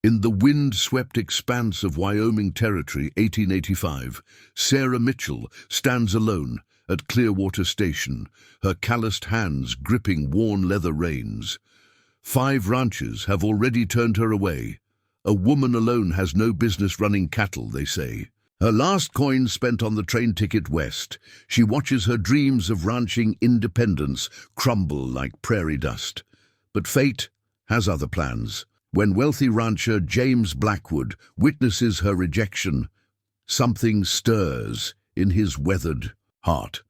In the wind-swept expanse of Wyoming Territory, 1885, Sarah Mitchell stands alone at Clearwater Station, her calloused hands gripping worn leather reins. 5 ranchers have already turned her away. A woman alone has no business running cattle, they say. Her last coin spent on the train ticket west, she watches her dreams of ranching independence crumble like prairie dust. But fate has other plans. When wealthy rancher James Blackwood witnesses her rejection, something stirs in his weathered heart.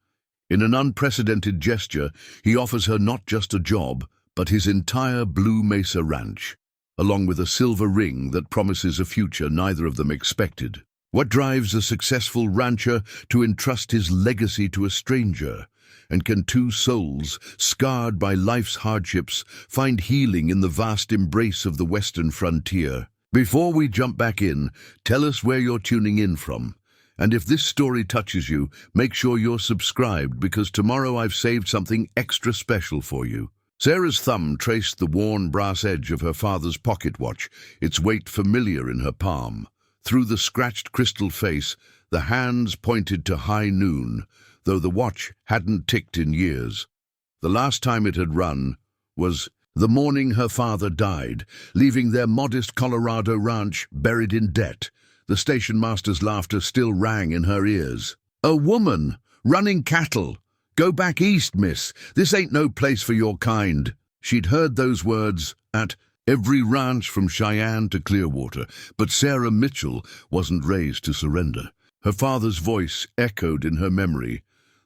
In an unprecedented gesture, he offers her not just a job, but his entire Blue Mesa Ranch, along with a silver ring that promises a future neither of them expected. What drives a successful rancher to entrust his legacy to a stranger? And can 2 souls, scarred by life's hardships, find healing in the vast embrace of the western frontier? Before we jump back in, tell us where you're tuning in from. And if this story touches you, make sure you're subscribed, because tomorrow I've saved something extra special for you. Sarah's thumb traced the worn brass edge of her father's pocket watch, its weight familiar in her palm. Through the scratched crystal face, the hands pointed to high noon, though the watch hadn't ticked in years. The last time it had run was the morning her father died, leaving their modest Colorado ranch buried in debt. The station master's laughter still rang in her ears. "A woman running cattle! Go back east, miss. This ain't no place for your kind." She'd heard those words at every ranch from Cheyenne to Clearwater, but Sarah Mitchell wasn't raised to surrender. Her father's voice echoed in her memory.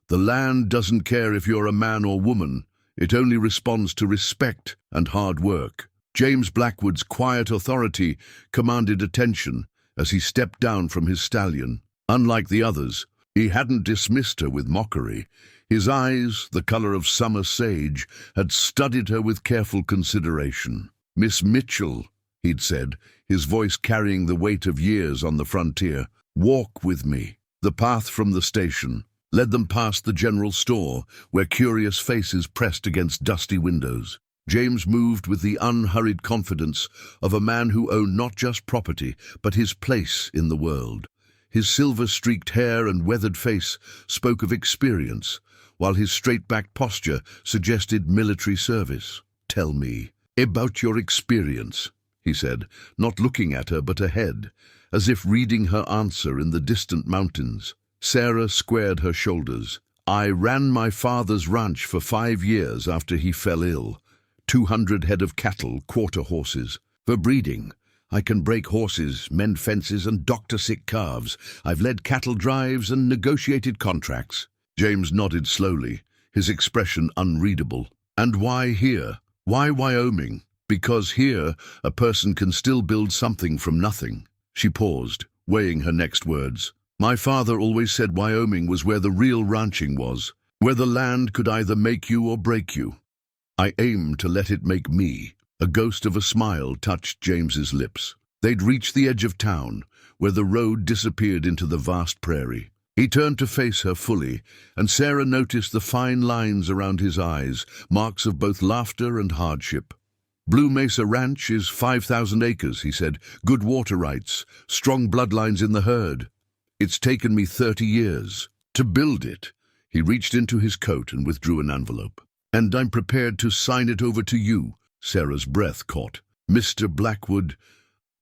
"The land doesn't care if you're a man or woman. It only responds to respect and hard work." James Blackwood's quiet authority commanded attention as he stepped down from his stallion. Unlike the others, he hadn't dismissed her with mockery. His eyes, the color of summer sage, had studied her with careful consideration. "Miss Mitchell," he'd said, his voice carrying the weight of years on the frontier, "walk with me." The path from the station led them past the general store, where curious faces pressed against dusty windows. James moved with the unhurried confidence of a man who owned not just property, but his place in the world. His silver-streaked hair and weathered face spoke of experience, while his straight-backed posture suggested military service. "Tell me about your experience," he said, not looking at her but ahead, as if reading her answer in the distant mountains. Sarah squared her shoulders. "I ran my father's ranch for 5 years after he fell ill. 200 head of cattle, quarter horses. For breeding, I can break horses, mend fences, and doctor sick calves. I've led cattle drives and negotiated contracts." James nodded slowly, his expression unreadable. "And why here? Why Wyoming?" "Because here, a person can still build something from nothing." She paused, weighing her next words. "My father always said Wyoming was where the real ranching was, where the land could either make you or break you. I aim to let it make me." A ghost of a smile touched James's lips. They'd reached the edge of town, where the road disappeared into the vast prairie. He turned to face her fully, and Sarah noticed the fine lines around his eyes, marks of both laughter and hardship. "Blue Mesa Ranch is 5,000 acres, he said. "Good water rights, strong bloodlines in the herd. It's taken me 30 years to build it." He reached into his coat and withdrew an envelope. "And I'm prepared to sign it over to you." Sarah's breath caught. "Mr. Blackwood,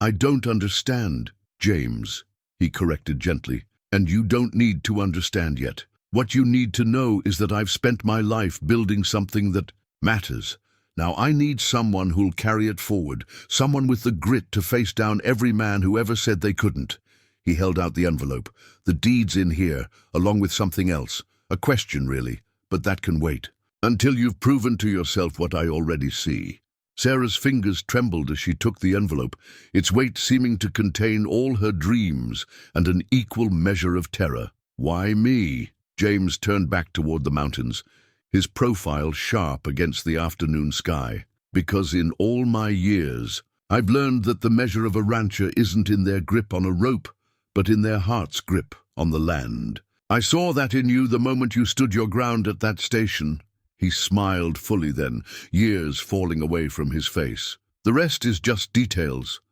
I don't understand." "James," he corrected gently, "and you don't need to understand yet. What you need to know is that I've spent my life building something that matters. Now I need someone who'll carry it forward, someone with the grit to face down every man who ever said they couldn't." He held out the envelope. "The deed's in here, along with something else. A question, really, but that can wait. Until you've proven to yourself what I already see." Sarah's fingers trembled as she took the envelope, its weight seeming to contain all her dreams and an equal measure of terror. "Why me?" James turned back toward the mountains, his profile sharp against the afternoon sky. "Because in all my years, I've learned that the measure of a rancher isn't in their grip on a rope, but in their heart's grip on the land. I saw that in you the moment you stood your ground at that station." He smiled fully then, years falling away from his face. "The rest is just details.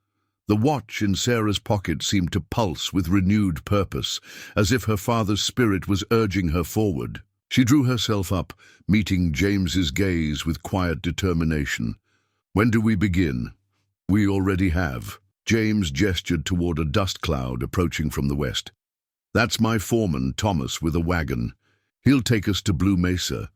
The watch in Sarah's pocket seemed to pulse with renewed purpose, as if her father's spirit was urging her forward. She drew herself up, meeting James's gaze with quiet determination. "When do we begin?" "We already have." James gestured toward a dust cloud approaching from the west. "That's my foreman, Thomas, with a wagon. He'll take us to Blue Mesa.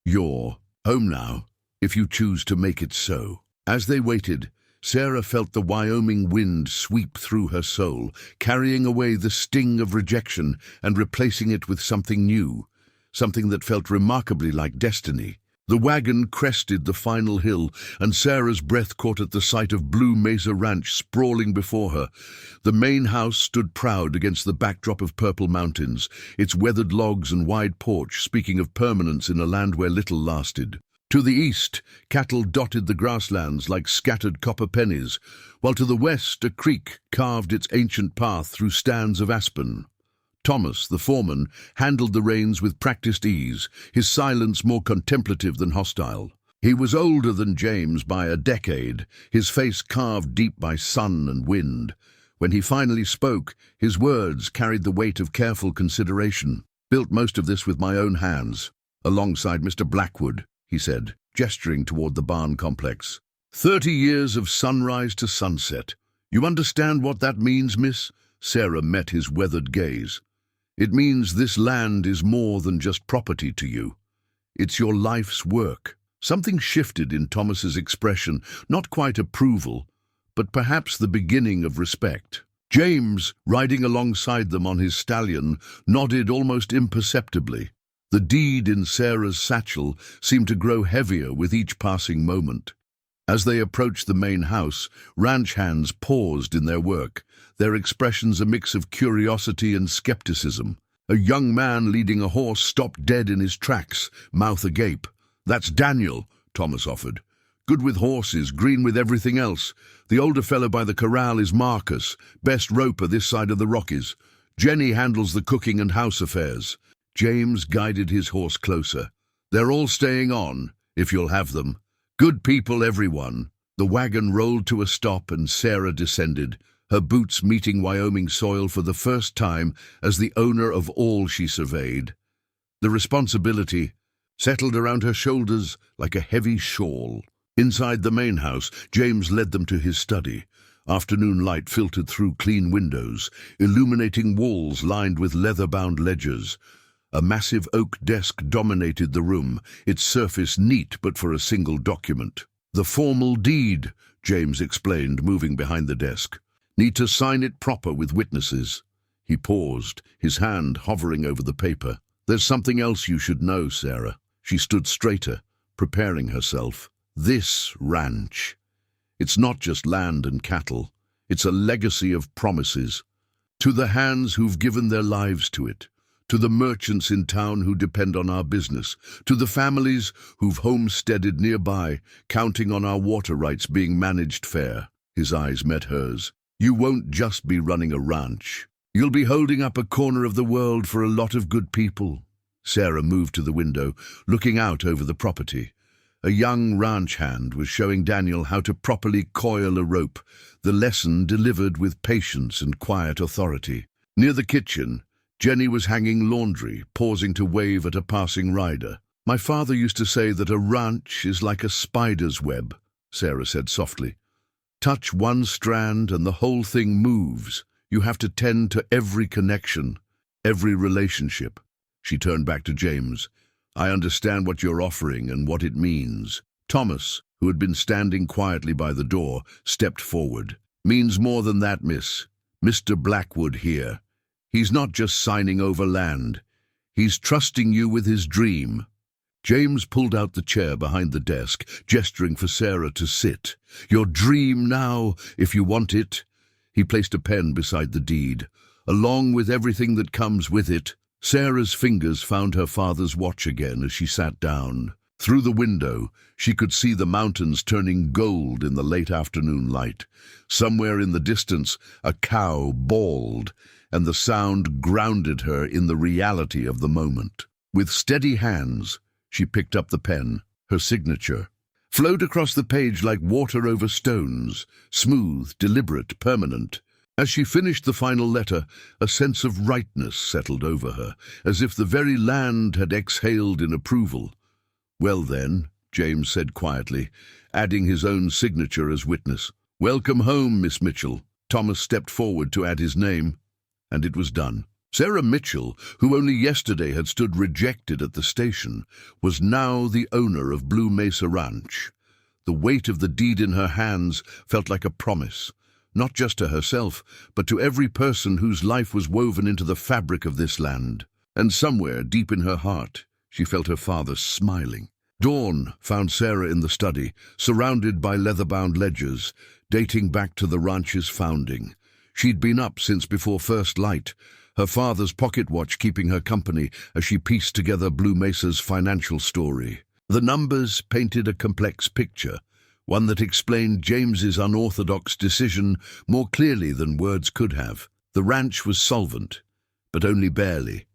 You're home now, if you choose to make it so." As they waited, Sarah felt the Wyoming wind sweep through her soul, carrying away the sting of rejection and replacing it with something new, something that felt remarkably like destiny. The wagon crested the final hill, and Sarah's breath caught at the sight of Blue Mesa Ranch sprawling before her. The main house stood proud against the backdrop of purple mountains, its weathered logs and wide porch speaking of permanence in a land where little lasted. To the east, cattle dotted the grasslands like scattered copper pennies, while to the west a creek carved its ancient path through stands of aspen. Thomas, the foreman, handled the reins with practiced ease, his silence more contemplative than hostile. He was older than James by a decade, his face carved deep by sun and wind. When he finally spoke, his words carried the weight of careful consideration. "Built most of this with my own hands, alongside Mr. Blackwood," he said, gesturing toward the barn complex. 30 years of sunrise to sunset. You understand what that means, miss?" Sarah met his weathered gaze. "It means this land is more than just property to you. It's your life's work." Something shifted in Thomas's expression, not quite approval, but perhaps the beginning of respect. James, riding alongside them on his stallion, nodded almost imperceptibly. The deed in Sarah's satchel seemed to grow heavier with each passing moment. As they approached the main house, ranch hands paused in their work, their expressions a mix of curiosity and skepticism. A young man leading a horse stopped dead in his tracks, mouth agape. "That's Daniel," Thomas offered. "Good with horses, green with everything else. The older fellow by the corral is Marcus, best roper this side of the Rockies. Jenny handles the cooking and house affairs." James guided his horse closer. "They're all staying on, if you'll have them. Good people, everyone." The wagon rolled to a stop and Sarah descended, her boots meeting Wyoming soil for the first time as the owner of all she surveyed. The responsibility settled around her shoulders like a heavy shawl. Inside the main house, James led them to his study. Afternoon light filtered through clean windows, illuminating walls lined with leather-bound ledgers. A massive oak desk dominated the room, its surface neat but for a single document. "The formal deed," James explained, moving behind the desk. "Need to sign it proper with witnesses." He paused, his hand hovering over the paper. "There's something else you should know, Sarah." She stood straighter, preparing herself. "This ranch. It's not just land and cattle. It's a legacy of promises. To the hands who've given their lives to it. To the merchants in town who depend on our business, to the families who've homesteaded nearby, counting on our water rights being managed fair." His eyes met hers. "You won't just be running a ranch. You'll be holding up a corner of the world for a lot of good people." Sarah moved to the window, looking out over the property. A young ranch hand was showing Daniel how to properly coil a rope, the lesson delivered with patience and quiet authority. Near the kitchen, Jenny was hanging laundry, pausing to wave at a passing rider. "My father used to say that a ranch is like a spider's web," Sarah said softly. "Touch one strand and the whole thing moves. You have to tend to every connection, every relationship." She turned back to James. "I understand what you're offering and what it means." Thomas, who had been standing quietly by the door, stepped forward. "Means more than that, miss. Mr. Blackwood here. He's not just signing over land. He's trusting you with his dream." James pulled out the chair behind the desk, gesturing for Sarah to sit. "Your dream now, if you want it." He placed a pen beside the deed, along with everything that comes with it. Sarah's fingers found her father's watch again as she sat down. Through the window, she could see the mountains turning gold in the late afternoon light. Somewhere in the distance, a cow bawled, and the sound grounded her in the reality of the moment. With steady hands, she picked up the pen, her signature. flowed across the page like water over stones, smooth, deliberate, permanent. As she finished the final letter, a sense of rightness settled over her, as if the very land had exhaled in approval. "Well then," James said quietly, adding his own signature as witness. "Welcome home, Miss Mitchell." Thomas stepped forward to add his name, and it was done. Sarah Mitchell, who only yesterday had stood rejected at the station, was now the owner of Blue Mesa Ranch. The weight of the deed in her hands felt like a promise, not just to herself, but to every person whose life was woven into the fabric of this land. And somewhere, deep in her heart, she felt her father smiling. Dawn found Sarah in the study, surrounded by leather-bound ledgers, dating back to the ranch's founding. She'd been up since before first light, her father's pocket watch keeping her company as she pieced together Blue Mesa's financial story. The numbers painted a complex picture, one that explained James's unorthodox decision more clearly than words could have. The ranch was solvent, but only barely.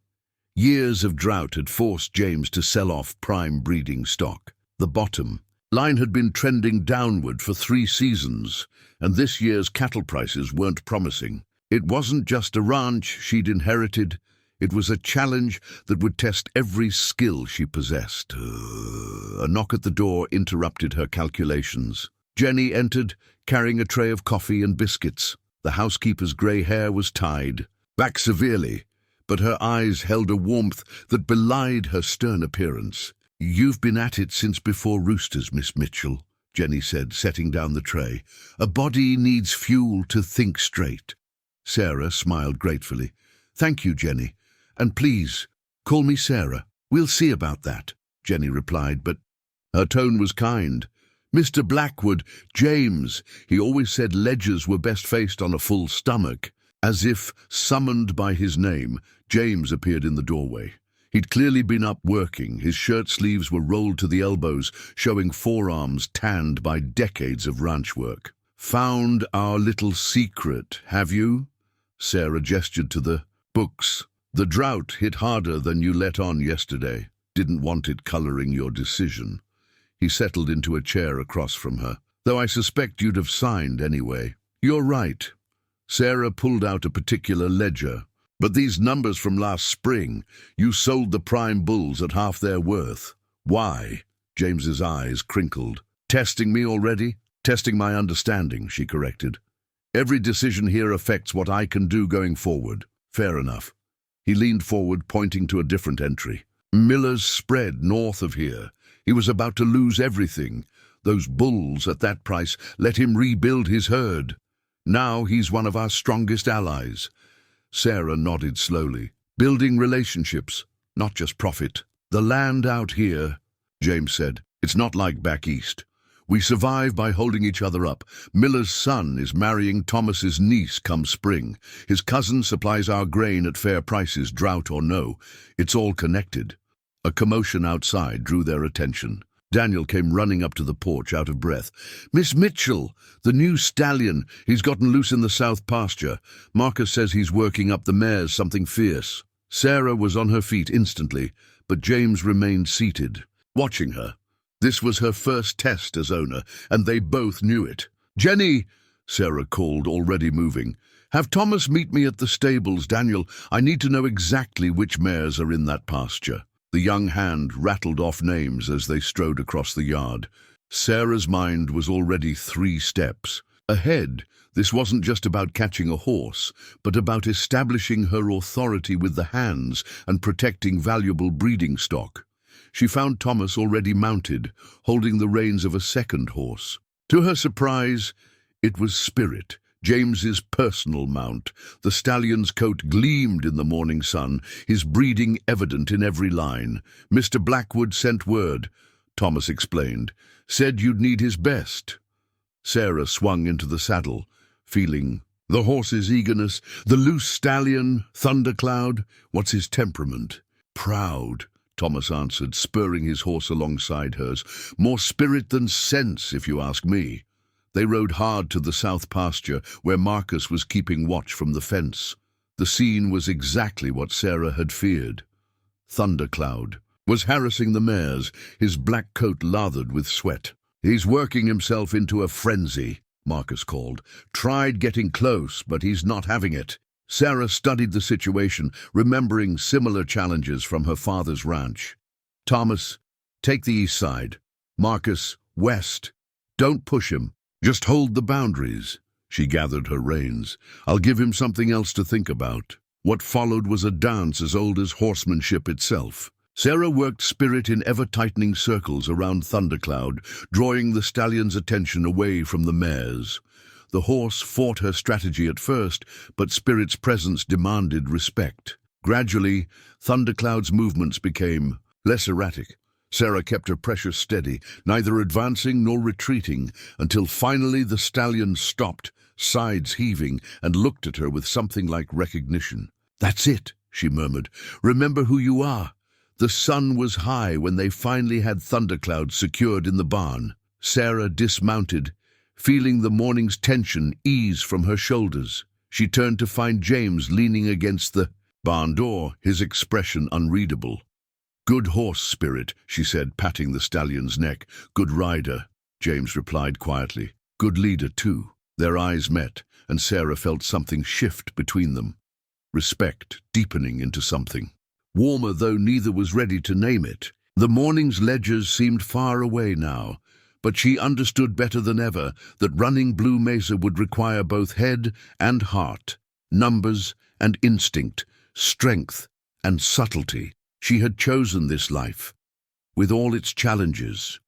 Years of drought had forced James to sell off prime breeding stock. The bottom line had been trending downward for 3 seasons, and this year's cattle prices weren't promising. It wasn't just a ranch she'd inherited, it was a challenge that would test every skill she possessed. A knock at the door interrupted her calculations. Jenny entered, carrying a tray of coffee and biscuits. The housekeeper's grey hair was tied, back severely, but her eyes held a warmth that belied her stern appearance. "You've been at it since before roosters, Miss Mitchell," Jenny said, setting down the tray. "A body needs fuel to think straight." Sarah smiled gratefully. "Thank you, Jenny. And please, call me Sarah." "We'll see about that," Jenny replied, but her tone was kind. "Mr. Blackwood, James," he always said ledgers were best faced on a full stomach. As if summoned by his name, James appeared in the doorway. He'd clearly been up working. His shirt sleeves were rolled to the elbows, showing forearms tanned by decades of ranch work. "Found our little secret, have you?" Sarah gestured to the books. "The drought hit harder than you let on yesterday. Didn't want it coloring your decision." He settled into a chair across from her. "Though I suspect you'd have signed anyway." "You're right." Sarah pulled out a particular ledger. "But these numbers from last spring, you sold the prime bulls at half their worth. Why?" James's eyes crinkled. "Testing me already?" "Testing my understanding," she corrected. "Every decision here affects what I can do going forward." "Fair enough." He leaned forward, pointing to a different entry. "Miller's spread north of here. He was about to lose everything. Those bulls at that price let him rebuild his herd. Now he's one of our strongest allies." Sarah nodded slowly. "Building relationships, not just profit." "The land out here," James said, "it's not like back east. We survive by holding each other up. Miller's son is marrying Thomas's niece come spring. His cousin supplies our grain at fair prices, drought or no. It's all connected." A commotion outside drew their attention. Daniel came running up to the porch, out of breath. "Miss Mitchell, the new stallion. He's gotten loose in the south pasture. Marcus says he's working up the mares something fierce." Sarah was on her feet instantly, but James remained seated, watching her. This was her first test as owner, and they both knew it. "Jenny," Sarah called, already moving. "Have Thomas meet me at the stables, Daniel. I need to know exactly which mares are in that pasture." The young hand rattled off names as they strode across the yard. Sarah's mind was already 3 steps ahead. This wasn't just about catching a horse, but about establishing her authority with the hands and protecting valuable breeding stock. She found Thomas already mounted, holding the reins of a second horse. To her surprise, it was Spirit, James's personal mount. The stallion's coat gleamed in the morning sun, his breeding evident in every line. "Mr. Blackwood sent word," Thomas explained. "Said you'd need his best." Sarah swung into the saddle, feeling the horse's eagerness. "The loose stallion, thundercloud, what's his temperament?" "Proud," Thomas answered, spurring his horse alongside hers. "More spirit than sense, if you ask me." They rode hard to the south pasture, where Marcus was keeping watch from the fence. The scene was exactly what Sarah had feared. Thundercloud was harassing the mares, his black coat lathered with sweat. He's working himself into a frenzy, Marcus called. Tried getting close, but he's not having it. Sarah studied the situation, remembering similar challenges from her father's ranch. Thomas, take the east side. Marcus, west. Don't push him. Just hold the boundaries. She gathered her reins. I'll give him something else to think about. What followed was a dance as old as horsemanship itself. Sarah worked Spirit in ever-tightening circles around Thundercloud, drawing the stallion's attention away from the mares. The horse fought her strategy at first, but Spirit's presence demanded respect. Gradually, Thundercloud's movements became less erratic. Sarah kept her pressure steady, neither advancing nor retreating, until finally the stallion stopped, sides heaving, and looked at her with something like recognition. "That's it," she murmured. "Remember who you are." The sun was high when they finally had Thundercloud secured in the barn. Sarah dismounted, feeling the morning's tension ease from her shoulders. She turned to find James leaning against the barn door, his expression unreadable. "Good horse, Spirit," she said, patting the stallion's neck. "Good rider," James replied quietly. "Good leader, too." Their eyes met, and Sarah felt something shift between them. Respect deepening into something. Warmer, though neither was ready to name it. The morning's ledgers seemed far away now, but she understood better than ever that running Blue Mesa would require both head and heart, numbers and instinct, strength and subtlety. She had chosen this life, with all its challenges.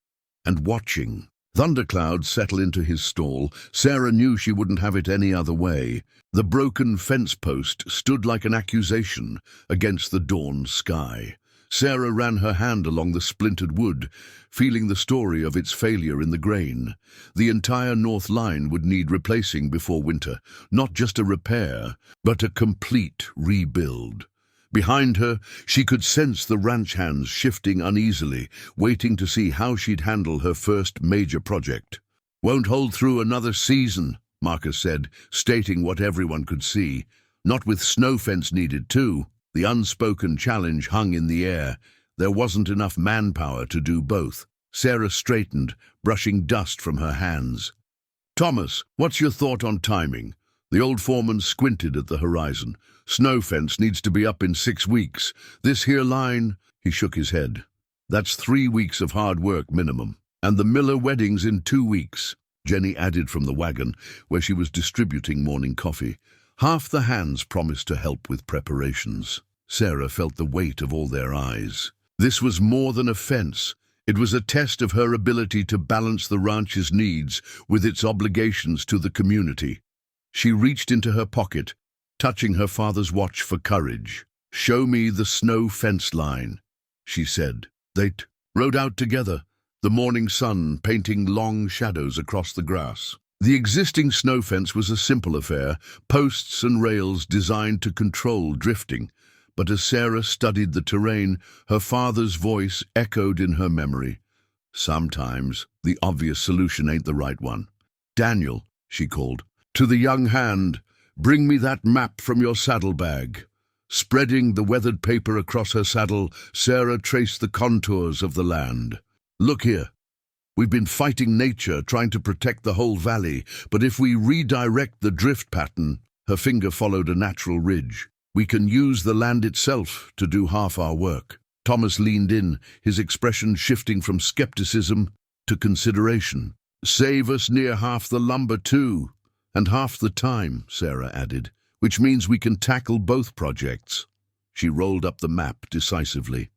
And watching Thundercloud settle into his stall, Sarah knew she wouldn't have it any other way. The broken fence post stood like an accusation against the dawn sky. Sarah ran her hand along the splintered wood, feeling the story of its failure in the grain. The entire north line would need replacing before winter, not just a repair, but a complete rebuild. Behind her, she could sense the ranch hands shifting uneasily, waiting to see how she'd handle her first major project. "Won't hold through another season," Marcus said, stating what everyone could see. "Not with snow fence needed, too." The unspoken challenge hung in the air. There wasn't enough manpower to do both. Sarah straightened, brushing dust from her hands. "Thomas, what's your thought on timing?" The old foreman squinted at the horizon. "Snow fence needs to be up in 6 weeks. This here line," he shook his head. "That's 3 weeks of hard work minimum. And the Miller wedding's in 2 weeks." Jenny added from the wagon, where she was distributing morning coffee. Half the hands promised to help with preparations. Sarah felt the weight of all their eyes. This was more than a fence. It was a test of her ability to balance the ranch's needs with its obligations to the community. She reached into her pocket, touching her father's watch for courage. "Show me the snow fence line," she said. They rode out together, the morning sun painting long shadows across the grass. The existing snow fence was a simple affair, posts and rails designed to control drifting. But as Sarah studied the terrain, her father's voice echoed in her memory. "Sometimes the obvious solution ain't the right one." "Daniel," she called. To the young hand, "Bring me that map from your saddlebag." Spreading the weathered paper across her saddle, Sarah traced the contours of the land. "Look here. We've been fighting nature, trying to protect the whole valley, but if we redirect the drift pattern," her finger followed a natural ridge, "we can use the land itself to do half our work." Thomas leaned in, his expression shifting from skepticism to consideration. "Save us near half the lumber, too. And half the time," Sarah added, "which means we can tackle both projects." She rolled up the map decisively.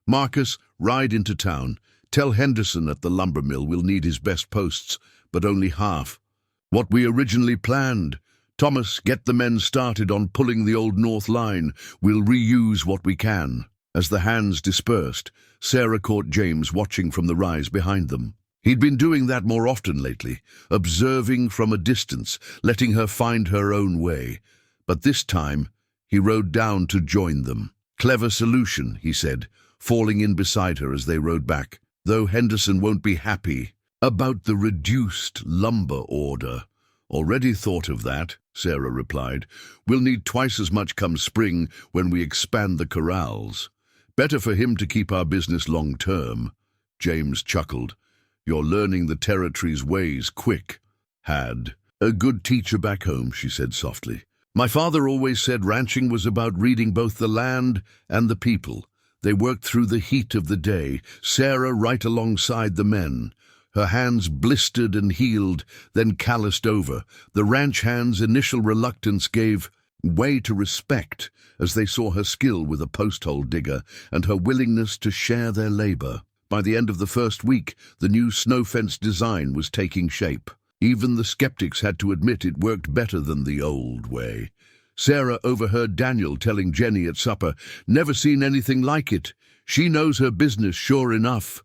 "Marcus, ride into town. Tell Henderson at the lumber mill we'll need his best posts, but only half. What we originally planned. Thomas, get the men started on pulling the old north line. We'll reuse what we can." As the hands dispersed, Sarah caught James watching from the rise behind them. He'd been doing that more often lately, observing from a distance, letting her find her own way. But this time, he rode down to join them. "Clever solution," he said, falling in beside her as they rode back. "Though Henderson won't be happy about the reduced lumber order." "Already thought of that," Sarah replied. "We'll need twice as much come spring when we expand the corrals. Better for him to keep our business long term." James chuckled. You're learning the territory's ways quick. Had a good teacher back home, she said softly. My father always said ranching was about reading both the land and the people. They worked through the heat of the day, Sarah right alongside the men. Her hands blistered and healed, then calloused over. The ranch hands' initial reluctance gave way to respect as they saw her skill with a post-hole digger and her willingness to share their labor. By the end of the first week, the new snow fence design was taking shape. Even the skeptics had to admit it worked better than the old way. Sarah overheard Daniel telling Jenny at supper, "Never seen anything like it. She knows her business, sure enough."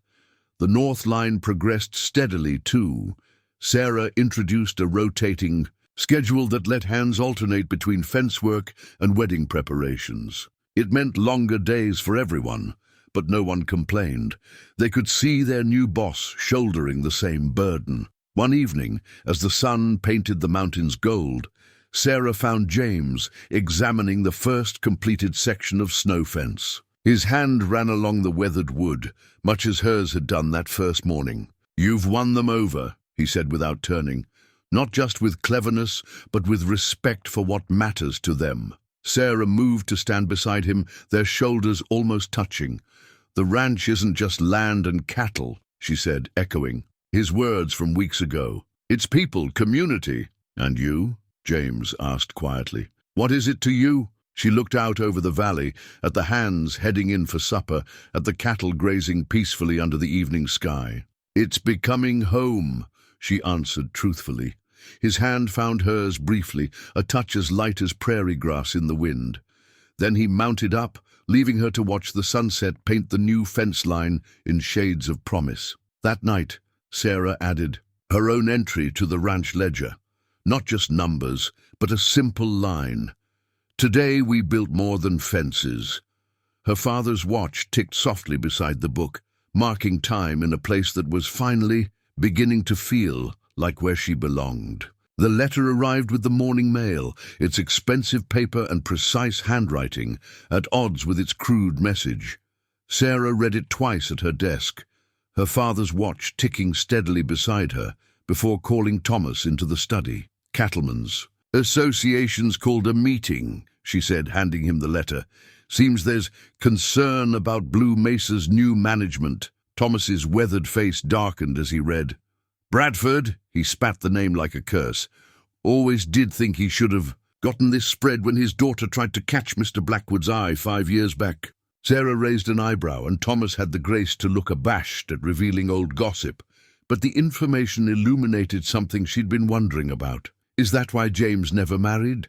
The north line progressed steadily, too. Sarah introduced a rotating schedule that let hands alternate between fence work and wedding preparations. It meant longer days for everyone, but no one complained. They could see their new boss shouldering the same burden. One evening, as the sun painted the mountains gold, Sarah found James examining the first completed section of snow fence. His hand ran along the weathered wood, much as hers had done that first morning. "You've won them over," he said without turning, "not just with cleverness, but with respect for what matters to them." Sarah moved to stand beside him, their shoulders almost touching. "The ranch isn't just land and cattle," she said, echoing his words from weeks ago. "It's people, community." "And you?" James asked quietly. "What is it to you?" She looked out over the valley, at the hands heading in for supper, at the cattle grazing peacefully under the evening sky. "It's becoming home," she answered truthfully. His hand found hers briefly, a touch as light as prairie grass in the wind. Then he mounted up, leaving her to watch the sunset paint the new fence line in shades of promise. That night, Sarah added her own entry to the ranch ledger. Not just numbers, but a simple line. "Today we built more than fences." Her father's watch ticked softly beside the book, marking time in a place that was finally beginning to feel like where she belonged. The letter arrived with the morning mail, its expensive paper and precise handwriting at odds with its crude message. Sarah read it twice at her desk, her father's watch ticking steadily beside her, before calling Thomas into the study. "Cattlemen's Association's called a meeting," she said, handing him the letter. "Seems there's concern about Blue Mesa's new management." Thomas's weathered face darkened as he read. "Bradford," he spat the name like a curse. "Always did think he should have gotten this spread when his daughter tried to catch Mr. Blackwood's eye 5 years back." Sarah raised an eyebrow, and Thomas had the grace to look abashed at revealing old gossip. But the information illuminated something she'd been wondering about. Is that why James never married?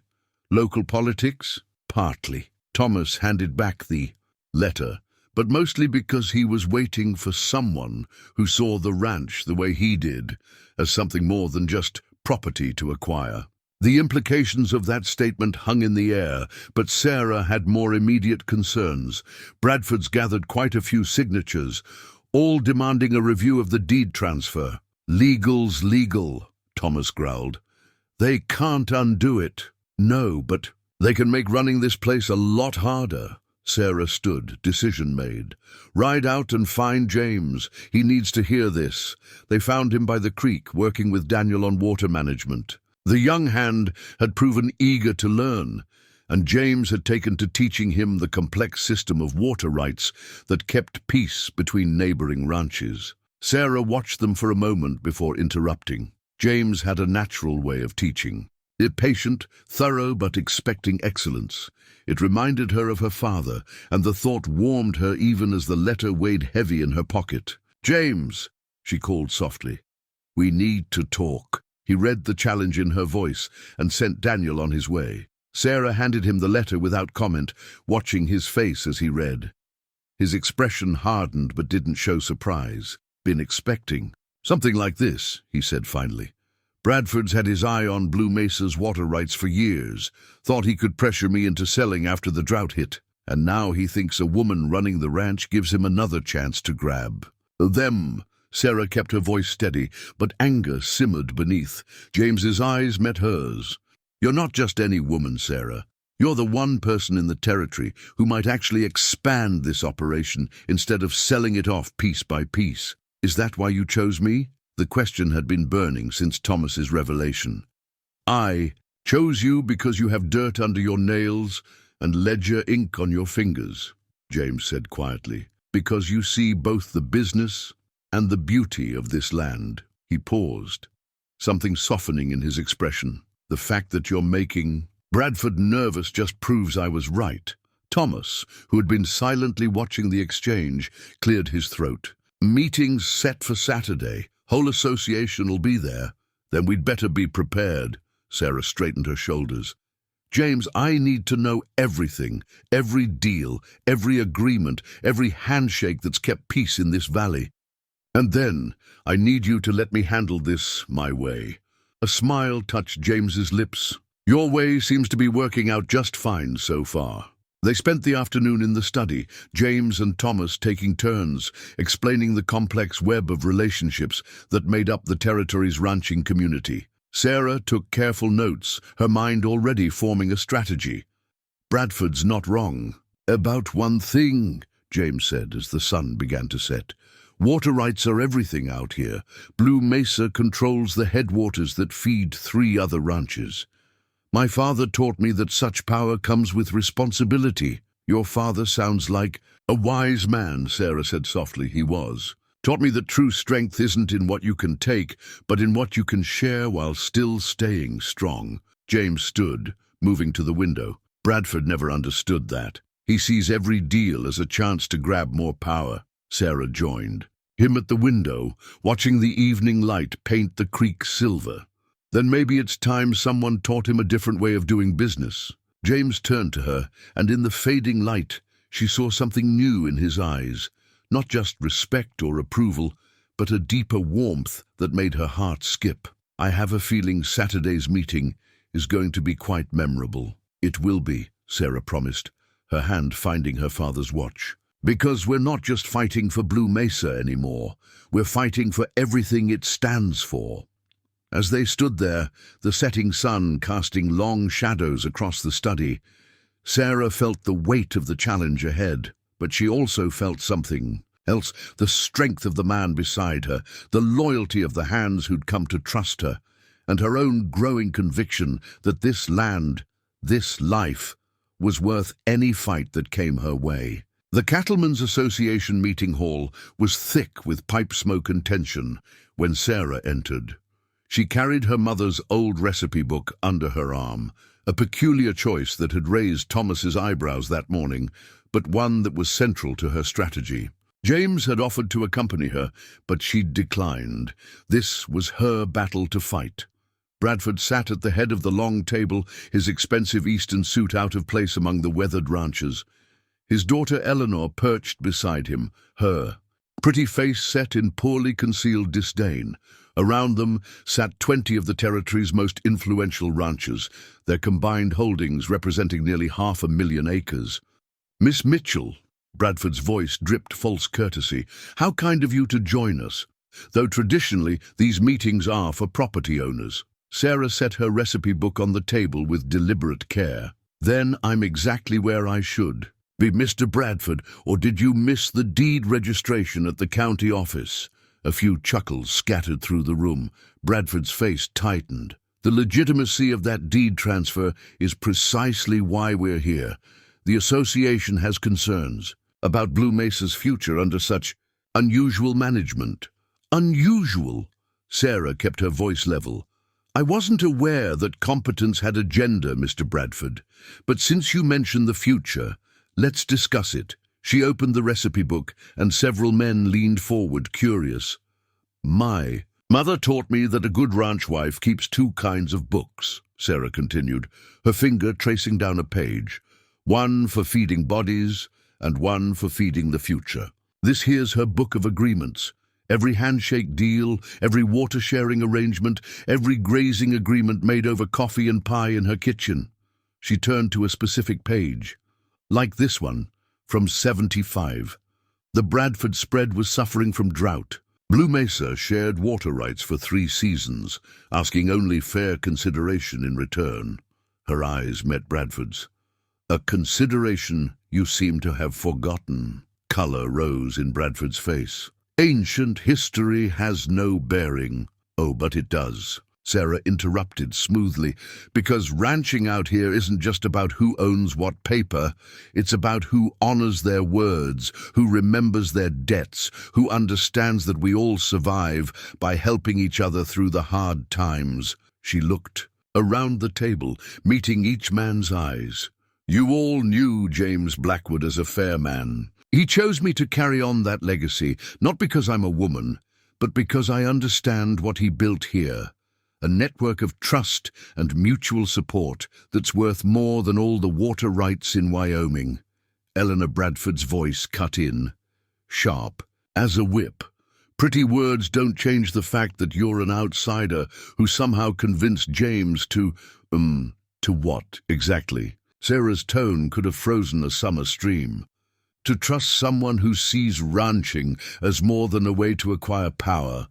Local politics? Partly. Thomas handed back the letter, but mostly because he was waiting for someone who saw the ranch the way he did, as something more than just property to acquire. The implications of that statement hung in the air, but Sarah had more immediate concerns. Bradford's gathered quite a few signatures, all demanding a review of the deed transfer. "Legal's legal," Thomas growled. "They can't undo it." "No, but they can make running this place a lot harder." Sarah stood, decision made. "Ride out and find James. He needs to hear this." They found him by the creek, working with Daniel on water management. The young hand had proven eager to learn, and James had taken to teaching him the complex system of water rights that kept peace between neighboring ranches. Sarah watched them for a moment before interrupting. James had a natural way of teaching. Patient, thorough, but expecting excellence. It reminded her of her father, and the thought warmed her even as the letter weighed heavy in her pocket. "James," she called softly, "we need to talk." He read the challenge in her voice and sent Daniel on his way. Sarah handed him the letter without comment, watching his face as he read. His expression hardened but didn't show surprise. "Been expecting something like this," he said finally. "Bradford's had his eye on Blue Mesa's water rights for years, thought he could pressure me into selling after the drought hit, and now he thinks a woman running the ranch gives him another chance to grab. Them." Sarah kept her voice steady, but anger simmered beneath. James's eyes met hers. "You're not just any woman, Sarah. You're the one person in the territory who might actually expand this operation instead of selling it off piece by piece. Is that why you chose me? The question had been burning since Thomas's revelation. I chose you because you have dirt under your nails and ledger ink on your fingers, James said quietly, because you see both the business and the beauty of this land. He paused, something softening in his expression. The fact that you're making Bradford nervous just proves I was right. Thomas, who had been silently watching the exchange, cleared his throat. Meeting's set for Saturday. Whole association'll be there. Then we'd better be prepared. Sarah straightened her shoulders. James, I need to know everything, every deal, every agreement, every handshake that's kept peace in this valley. And then I need you to let me handle this my way. A smile touched James's lips. Your way seems to be working out just fine so far. They spent the afternoon in the study, James and Thomas taking turns, explaining the complex web of relationships that made up the territory's ranching community. Sarah took careful notes, her mind already forming a strategy. Bradford's not wrong. About one thing, James said as the sun began to set. Water rights are everything out here. Blue Mesa controls the headwaters that feed 3 other ranches. My father taught me that such power comes with responsibility. Your father sounds like a wise man, Sarah said softly. He was. Taught me that true strength isn't in what you can take, but in what you can share while still staying strong. James stood, moving to the window. Bradford never understood that. He sees every deal as a chance to grab more power. Sarah joined him at the window, watching the evening light paint the creek silver. Then maybe it's time someone taught him a different way of doing business. James turned to her, and in the fading light, she saw something new in his eyes. Not just respect or approval, but a deeper warmth that made her heart skip. I have a feeling Saturday's meeting is going to be quite memorable. It will be, Sarah promised, her hand finding her father's watch. Because we're not just fighting for Blue Mesa anymore. We're fighting for everything it stands for. As they stood there, the setting sun casting long shadows across the study, Sarah felt the weight of the challenge ahead, but she also felt something else, the strength of the man beside her, the loyalty of the hands who'd come to trust her, and her own growing conviction that this land, this life, was worth any fight that came her way. The Cattlemen's Association meeting hall was thick with pipe smoke and tension when Sarah entered. She carried her mother's old recipe book under her arm, a peculiar choice that had raised Thomas's eyebrows that morning, but one that was central to her strategy. James had offered to accompany her, but she'd declined. This was her battle to fight. Bradford sat at the head of the long table, his expensive Eastern suit out of place among the weathered ranches. His daughter Eleanor perched beside him, her pretty face set in poorly concealed disdain. Around them sat 20 of the territory's most influential ranchers, their combined holdings representing nearly 500,000 acres. Miss Mitchell, Bradford's voice dripped false courtesy, how kind of you to join us, though traditionally these meetings are for property owners. Sarah set her recipe book on the table with deliberate care. Then I'm exactly where I should be, Mr. Bradford, or did you miss the deed registration at the county office? A few chuckles scattered through the room. Bradford's face tightened. The legitimacy of that deed transfer is precisely why we're here. The association has concerns about Blue Mesa's future under such unusual management. Unusual? Sarah kept her voice level. I wasn't aware that competence had a gender, Mr. Bradford, but since you mention the future, let's discuss it. She opened the recipe book, and several men leaned forward, curious. My mother taught me that a good ranch wife keeps 2 kinds of books, Sarah continued, her finger tracing down a page. One for feeding bodies, and one for feeding the future. This here's her book of agreements. Every handshake deal, every water-sharing arrangement, every grazing agreement made over coffee and pie in her kitchen. She turned to a specific page. Like this one, from 75. The Bradford spread was suffering from drought. Blue Mesa shared water rights for 3 seasons, asking only fair consideration in return. Her eyes met Bradford's. A consideration you seem to have forgotten. Color rose in Bradford's face. Ancient history has no bearing. Oh, but it does, Sarah interrupted smoothly, because ranching out here isn't just about who owns what paper. It's about who honors their words, who remembers their debts, who understands that we all survive by helping each other through the hard times. She looked around the table, meeting each man's eyes. You all knew James Blackwood as a fair man. He chose me to carry on that legacy, not because I'm a woman, but because I understand what he built here. A network of trust and mutual support that's worth more than all the water rights in Wyoming. Eleanor Bradford's voice cut in, sharp as a whip. Pretty words don't change the fact that you're an outsider who somehow convinced James to what, exactly? Sarah's tone could have frozen a summer stream. To trust someone who sees ranching as more than a way to acquire power.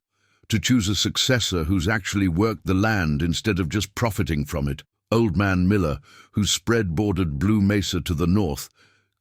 To choose a successor who's actually worked the land instead of just profiting from it. Old Man Miller, whose spread bordered Blue Mesa to the north,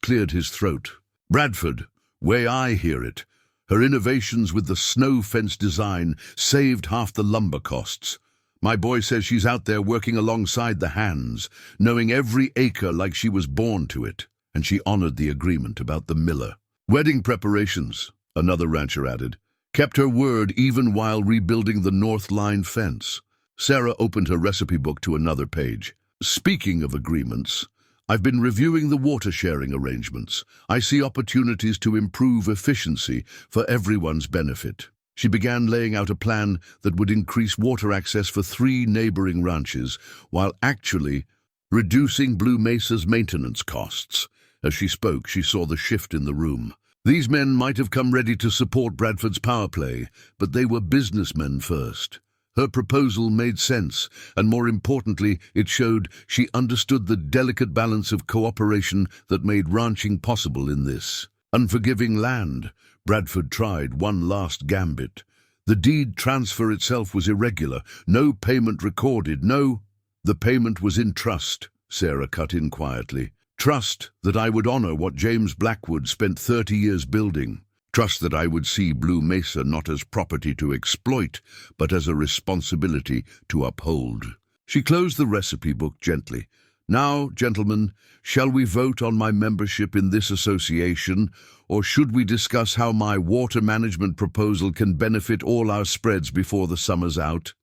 cleared his throat. Bradford, way I hear it, her innovations with the snow fence design saved half the lumber costs. My boy says she's out there working alongside the hands, knowing every acre like she was born to it. And she honored the agreement about the Miller. Wedding preparations, another rancher added, kept her word even while rebuilding the north line fence. Sarah opened her recipe book to another page. Speaking of agreements, I've been reviewing the water sharing arrangements. I see opportunities to improve efficiency for everyone's benefit. She began laying out a plan that would increase water access for 3 neighboring ranches, while actually reducing Blue Mesa's maintenance costs. As she spoke, she saw the shift in the room. These men might have come ready to support Bradford's power play, but they were businessmen first. Her proposal made sense, and more importantly, it showed she understood the delicate balance of cooperation that made ranching possible in this unforgiving land. Bradford tried one last gambit. The deed transfer itself was irregular, no payment recorded, The payment was in trust, Sarah cut in quietly. Trust that I would honor what James Blackwood spent 30 years building. Trust that I would see Blue Mesa not as property to exploit, but as a responsibility to uphold. She closed the recipe book gently. Now, gentlemen, shall we vote on my membership in this association, or should we discuss how my water management proposal can benefit all our spreads before the summer's out?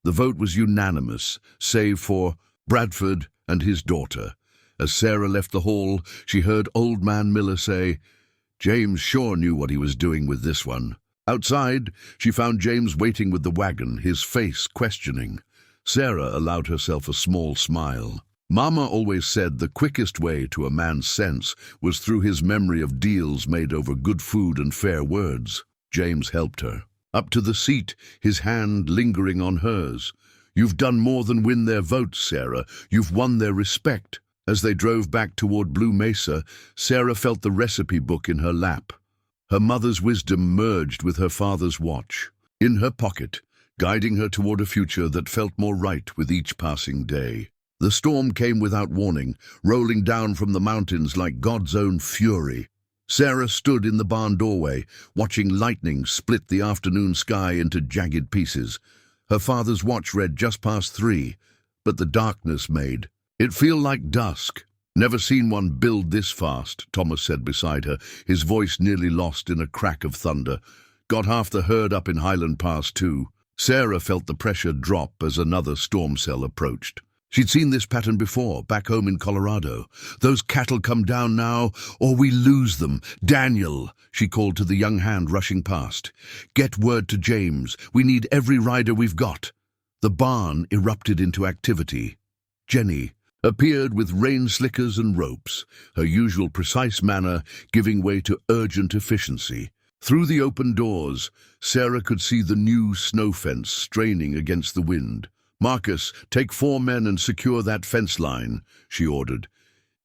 The vote was unanimous, save for Bradford and his daughter. As Sarah left the hall, she heard Old Man Miller say, James sure knew what he was doing with this one. Outside, she found James waiting with the wagon, his face questioning. Sarah allowed herself a small smile. Mama always said the quickest way to a man's sense was through his memory of deals made over good food and fair words. James helped her. Up to the seat, his hand lingering on hers. You've done more than win their votes, Sarah. You've won their respect. As they drove back toward Blue Mesa, Sarah felt the recipe book in her lap. Her mother's wisdom merged with her father's watch. In her pocket, guiding her toward a future that felt more right with each passing day. The storm came without warning, rolling down from the mountains like God's own fury. Sarah stood in the barn doorway, watching lightning split the afternoon sky into jagged pieces. Her father's watch read just past 3, but the darkness made it feel like dusk. Never seen one build this fast, Thomas said beside her, his voice nearly lost in a crack of thunder. Got half the herd up in Highland Pass, too. Sarah felt the pressure drop as another storm cell approached. She'd seen this pattern before, back home in Colorado. Those cattle come down now, or we lose them. Daniel, she called to the young hand rushing past. Get word to James. We need every rider we've got. The barn erupted into activity. Jenny appeared with rein slickers and ropes, her usual precise manner giving way to urgent efficiency. Through the open doors, Sarah could see the new snow fence straining against the wind. Marcus, take 4 men and secure that fence line, she ordered.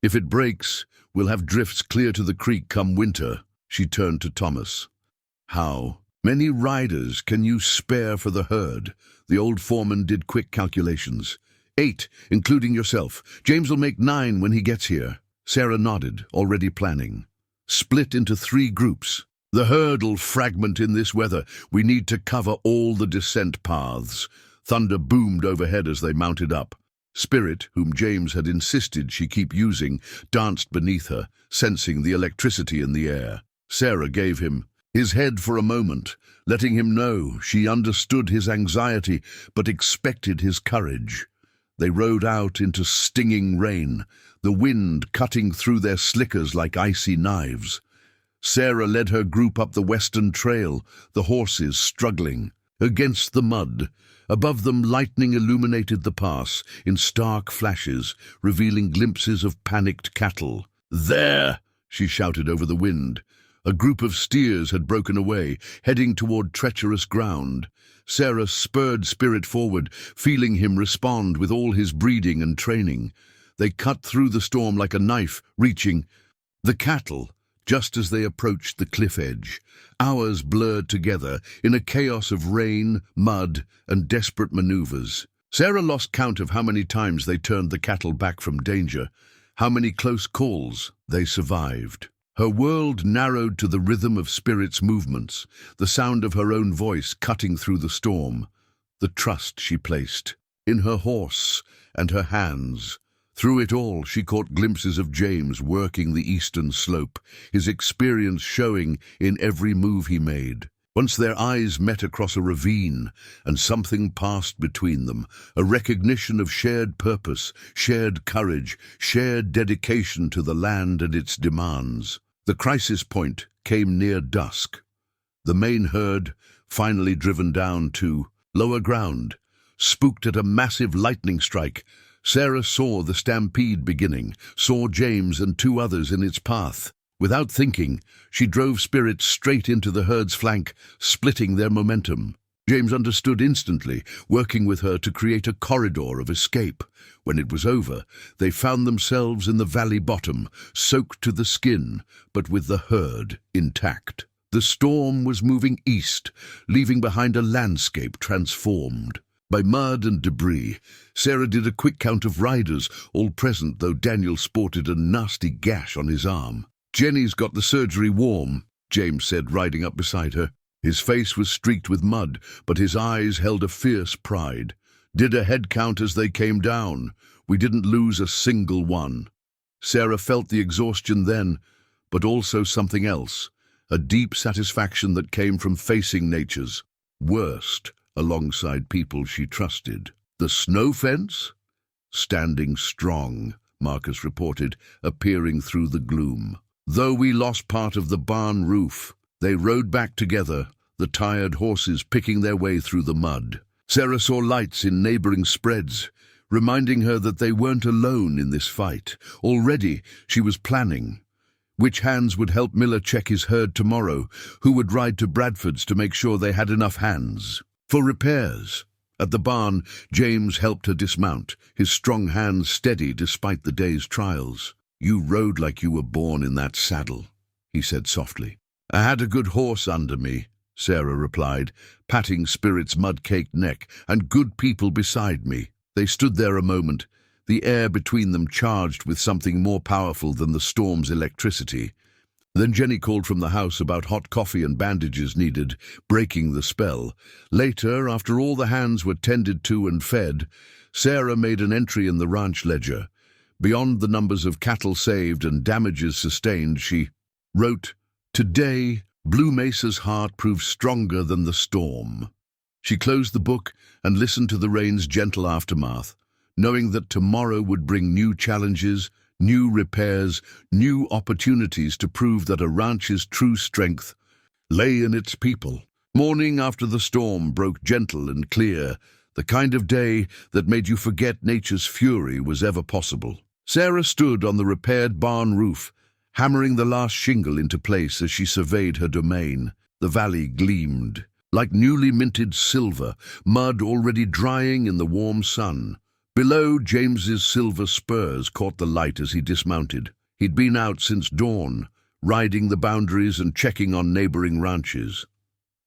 If it breaks, we'll have drifts clear to the creek come winter. She turned to Thomas. How many riders can you spare for the herd? The old foreman did quick calculations. 8, including yourself. James will make 9 when he gets here. Sarah nodded, already planning. Split into 3 groups. The hurdle fragment in this weather. We need to cover all the descent paths. Thunder boomed overhead as they mounted up. Spirit, whom James had insisted she keep using, danced beneath her, sensing the electricity in the air. Sarah gave him his head for a moment, letting him know she understood his anxiety but expected his courage. They rode out into stinging rain, the wind cutting through their slickers like icy knives. Sarah led her group up the western trail, the horses struggling against the mud. Above them, lightning illuminated the pass in stark flashes, revealing glimpses of panicked cattle. "There!" she shouted over the wind. A group of steers had broken away, heading toward treacherous ground. Sarah spurred Spirit forward, feeling him respond with all his breeding and training. They cut through the storm like a knife, reaching the cattle just as they approached the cliff edge. Hours blurred together in a chaos of rain, mud, and desperate maneuvers. Sarah lost count of how many times they turned the cattle back from danger, how many close calls they survived. Her world narrowed to the rhythm of Spirit's movements, the sound of her own voice cutting through the storm, the trust she placed in her horse and her hands. Through it all, she caught glimpses of James working the eastern slope, his experience showing in every move he made. Once their eyes met across a ravine, and something passed between them, a recognition of shared purpose, shared courage, shared dedication to the land and its demands. The crisis point came near dusk. The main herd, finally driven down to lower ground, spooked at a massive lightning strike. Sarah saw the stampede beginning, saw James and two others in its path. Without thinking, she drove Spirit straight into the herd's flank, splitting their momentum. James understood instantly, working with her to create a corridor of escape. When it was over, they found themselves in the valley bottom, soaked to the skin, but with the herd intact. The storm was moving east, leaving behind a landscape transformed by mud and debris. Sarah did a quick count of riders, all present, though Daniel sported a nasty gash on his arm. "Jenny's got the surgery warm," James said, riding up beside her. His face was streaked with mud, but his eyes held a fierce pride. "Did a head count as they came down. We didn't lose a single one." Sarah felt the exhaustion then, but also something else, a deep satisfaction that came from facing nature's worst alongside people she trusted. "The snow fence?" "Standing strong," Marcus reported, appearing through the gloom. "Though we lost part of the barn roof." They rode back together, the tired horses picking their way through the mud. Sarah saw lights in neighboring spreads, reminding her that they weren't alone in this fight. Already she was planning. Which hands would help Miller check his herd tomorrow? Who would ride to Bradford's to make sure they had enough hands for repairs? At the barn, James helped her dismount, his strong hands steady despite the day's trials. "You rode like you were born in that saddle," he said softly. "I had a good horse under me," Sarah replied, patting Spirit's mud-caked neck, "and good people beside me." They stood there a moment, the air between them charged with something more powerful than the storm's electricity. Then Jenny called from the house about hot coffee and bandages needed, breaking the spell. Later, after all the hands were tended to and fed, Sarah made an entry in the ranch ledger. Beyond the numbers of cattle saved and damages sustained, she wrote, "Today, Blue Mesa's heart proved stronger than the storm." She closed the book and listened to the rain's gentle aftermath, knowing that tomorrow would bring new challenges, new repairs, new opportunities to prove that a ranch's true strength lay in its people. Morning after the storm broke gentle and clear, the kind of day that made you forget nature's fury was ever possible. Sarah stood on the repaired barn roof, hammering the last shingle into place as she surveyed her domain. The valley gleamed like newly minted silver, mud already drying in the warm sun. Below, James's silver spurs caught the light as he dismounted. He'd been out since dawn, riding the boundaries and checking on neighboring ranches.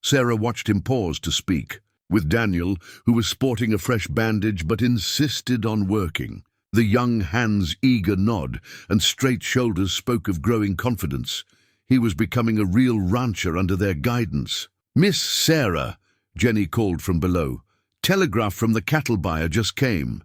Sarah watched him pause to speak, with Daniel, who was sporting a fresh bandage but insisted on working. The young hand's eager nod and straight shoulders spoke of growing confidence. He was becoming a real rancher under their guidance. "Miss Sarah," Jenny called from below. "Telegraph from the cattle buyer just came.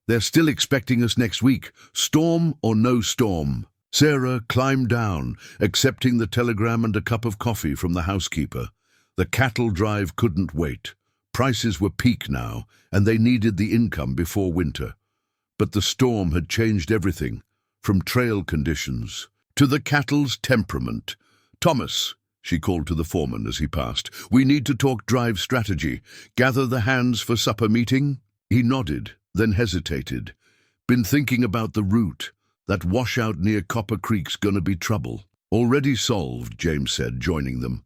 They're still expecting us next week, storm or no storm." Sarah climbed down, accepting the telegram and a cup of coffee from the housekeeper. The cattle drive couldn't wait. Prices were peak now, and they needed the income before winter. But the storm had changed everything, from trail conditions to the cattle's temperament. "Thomas," she called to the foreman as he passed, "we need to talk drive strategy. Gather the hands for supper meeting?" He nodded, then hesitated. "Been thinking about the route. That washout near Copper Creek's gonna be trouble." "Already solved," James said, joining them.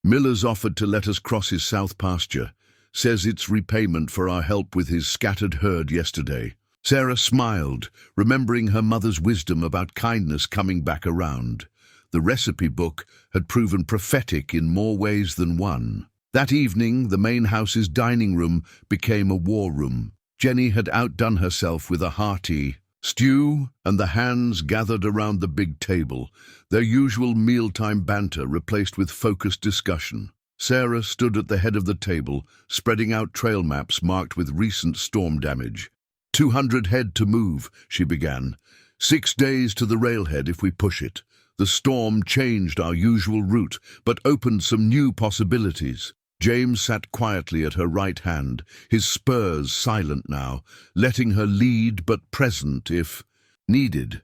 "Miller's offered to let us cross his south pasture. Says it's repayment for our help with his scattered herd yesterday." Sarah smiled, remembering her mother's wisdom about kindness coming back around. The recipe book had proven prophetic in more ways than one. That evening, the main house's dining room became a war room. Jenny had outdone herself with a hearty stew, and the hands gathered around the big table, their usual mealtime banter replaced with focused discussion. Sarah stood at the head of the table, spreading out trail maps marked with recent storm damage. 200 head to move," she began. 6 days to the railhead if we push it. The storm changed our usual route, but opened some new possibilities." James sat quietly at her right hand, his spurs silent now, letting her lead but present if needed.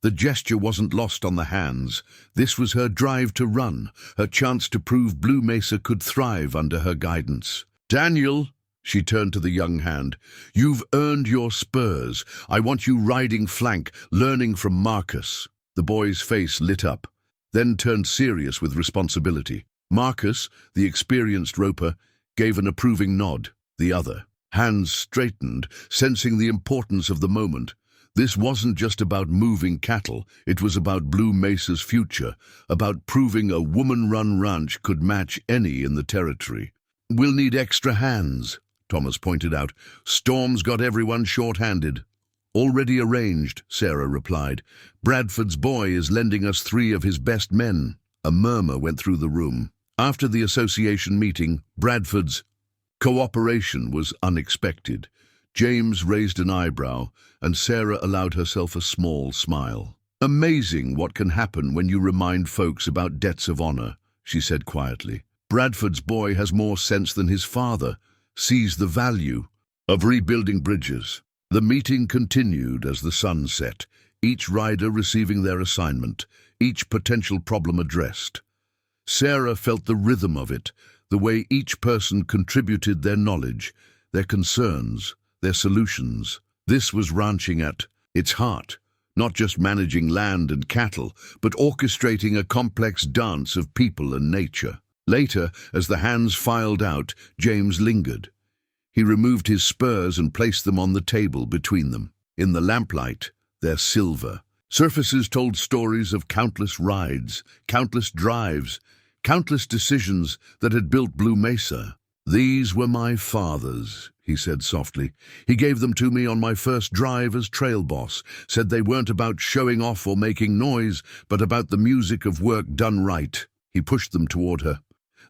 The gesture wasn't lost on the hands. This was her drive to run, her chance to prove Blue Mesa could thrive under her guidance. "Daniel," she turned to the young hand, "you've earned your spurs. I want you riding flank, learning from Marcus." The boy's face lit up, then turned serious with responsibility. Marcus, the experienced roper, gave an approving nod. The other, hands straightened, sensing the importance of the moment. This wasn't just about moving cattle, it was about Blue Mesa's future, about proving a woman-run ranch could match any in the territory. "We'll need extra hands," Thomas pointed out. "Storm's got everyone short-handed." "Already arranged," Sarah replied. "Bradford's boy is lending us 3 of his best men." A murmur went through the room. After the association meeting, Bradford's cooperation was unexpected. James raised an eyebrow, and Sarah allowed herself a small smile. "Amazing what can happen when you remind folks about debts of honor," she said quietly. "Bradford's boy has more sense than his father, sees the value of rebuilding bridges." The meeting continued as the sun set, each rider receiving their assignment, each potential problem addressed. Sarah felt the rhythm of it, the way each person contributed their knowledge, their concerns, their solutions. This was ranching at its heart, not just managing land and cattle, but orchestrating a complex dance of people and nature. Later, as the hands filed out, James lingered. He removed his spurs and placed them on the table between them. In the lamplight, their silver. Surfaces told stories of countless rides, countless drives, countless decisions that had built Blue Mesa. "These were my father's," he said softly. "He gave them to me on my first drive as trail boss, said they weren't about showing off or making noise, but about the music of work done right." He pushed them toward her.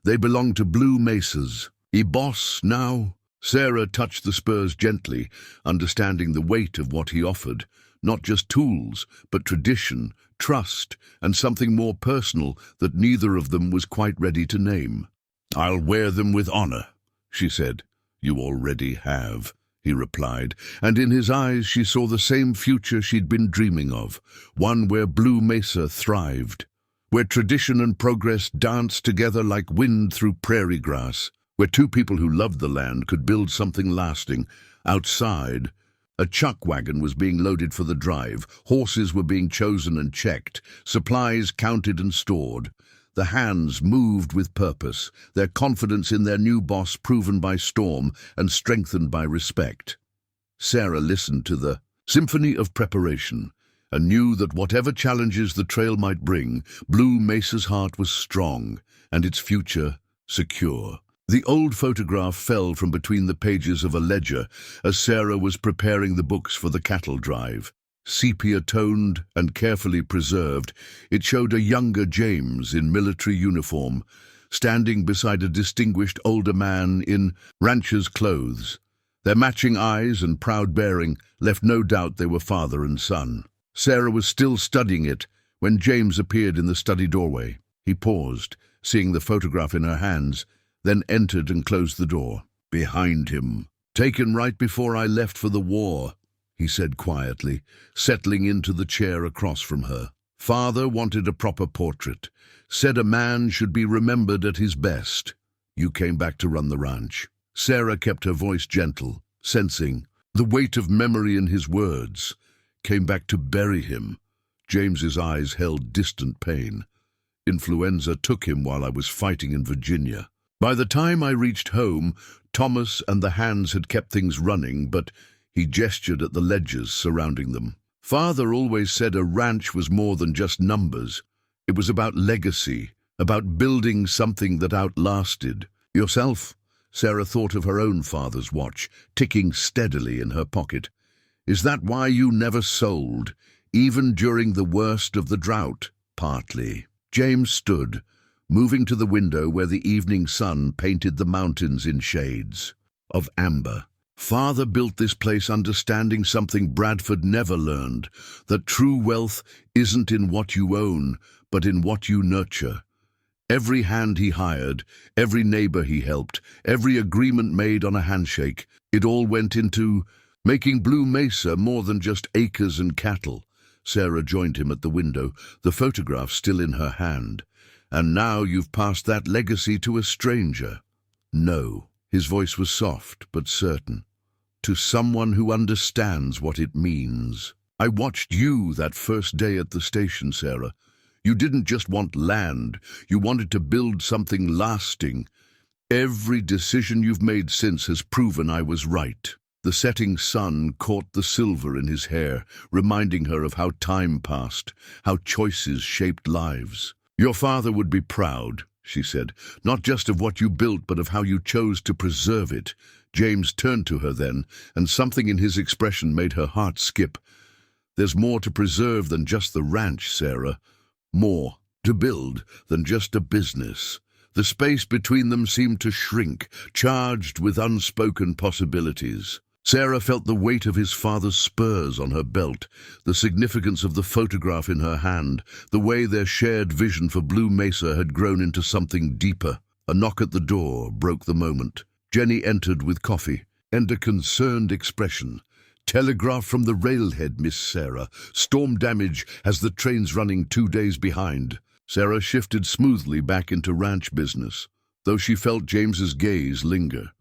"They belong to Blue Mesa's. E boss now?" Sarah touched the spurs gently, understanding the weight of what he offered. Not just tools, but tradition, trust, and something more personal that neither of them was quite ready to name. "I'll wear them with honor," she said. "You already have," he replied, and in his eyes she saw the same future she'd been dreaming of, one where Blue Mesa thrived, where tradition and progress danced together like wind through prairie grass, where 2 people who loved the land could build something lasting. Outside, a chuck wagon was being loaded for the drive, horses were being chosen and checked, supplies counted and stored. The hands moved with purpose, their confidence in their new boss proven by storm and strengthened by respect. Sarah listened to the symphony of preparation and knew that whatever challenges the trail might bring, Blue Mesa's heart was strong and its future secure. The old photograph fell from between the pages of a ledger as Sarah was preparing the books for the cattle drive. Sepia-toned and carefully preserved, it showed a younger James in military uniform, standing beside a distinguished older man in rancher's clothes. Their matching eyes and proud bearing left no doubt they were father and son. Sarah was still studying it when James appeared in the study doorway. He paused, seeing the photograph in her hands, then entered and closed the door. Behind him, "Taken right before I left for the war," he said quietly, settling into the chair across from her. "Father wanted a proper portrait, said a man should be remembered at his best. You came back to run the ranch." Sarah kept her voice gentle, sensing the weight of memory in his words. "Came back to bury him." James's eyes held distant pain. "Influenza took him while I was fighting in Virginia. By the time I reached home, Thomas and the hands had kept things running, but," he gestured at the ledgers surrounding them, "Father always said a ranch was more than just numbers. It was about legacy, about building something that outlasted yourself." Sarah thought of her own father's watch, ticking steadily in her pocket. "Is that why you never sold, even during the worst of the drought?" "Partly." James stood, moving to the window where the evening sun painted the mountains in shades of amber. "Father built this place understanding something Bradford never learned, that true wealth isn't in what you own, but in what you nurture. Every hand he hired, every neighbor he helped, every agreement made on a handshake, it all went into making Blue Mesa more than just acres and cattle." Sarah joined him at the window, the photograph still in her hand. "And now you've passed that legacy to a stranger." "No." His voice was soft but certain. "To someone who understands what it means. I watched you that first day at the station, Sarah. You didn't just want land, you wanted to build something lasting. Every decision you've made since has proven I was right." The setting sun caught the silver in his hair, reminding her of how time passed, how choices shaped lives. "Your father would be proud," she said, "not just of what you built, but of how you chose to preserve it." James turned to her then, and something in his expression made her heart skip. "There's more to preserve than just the ranch, Sarah. More to build than just a business." The space between them seemed to shrink, charged with unspoken possibilities. Sarah felt the weight of his father's spurs on her belt, the significance of the photograph in her hand, the way their shared vision for Blue Mesa had grown into something deeper. A knock at the door broke the moment. Jenny entered with coffee and a concerned expression. "Telegraph from the railhead, Miss Sarah. Storm damage has the trains running 2 days behind." Sarah shifted smoothly back into ranch business, though she felt James's gaze linger.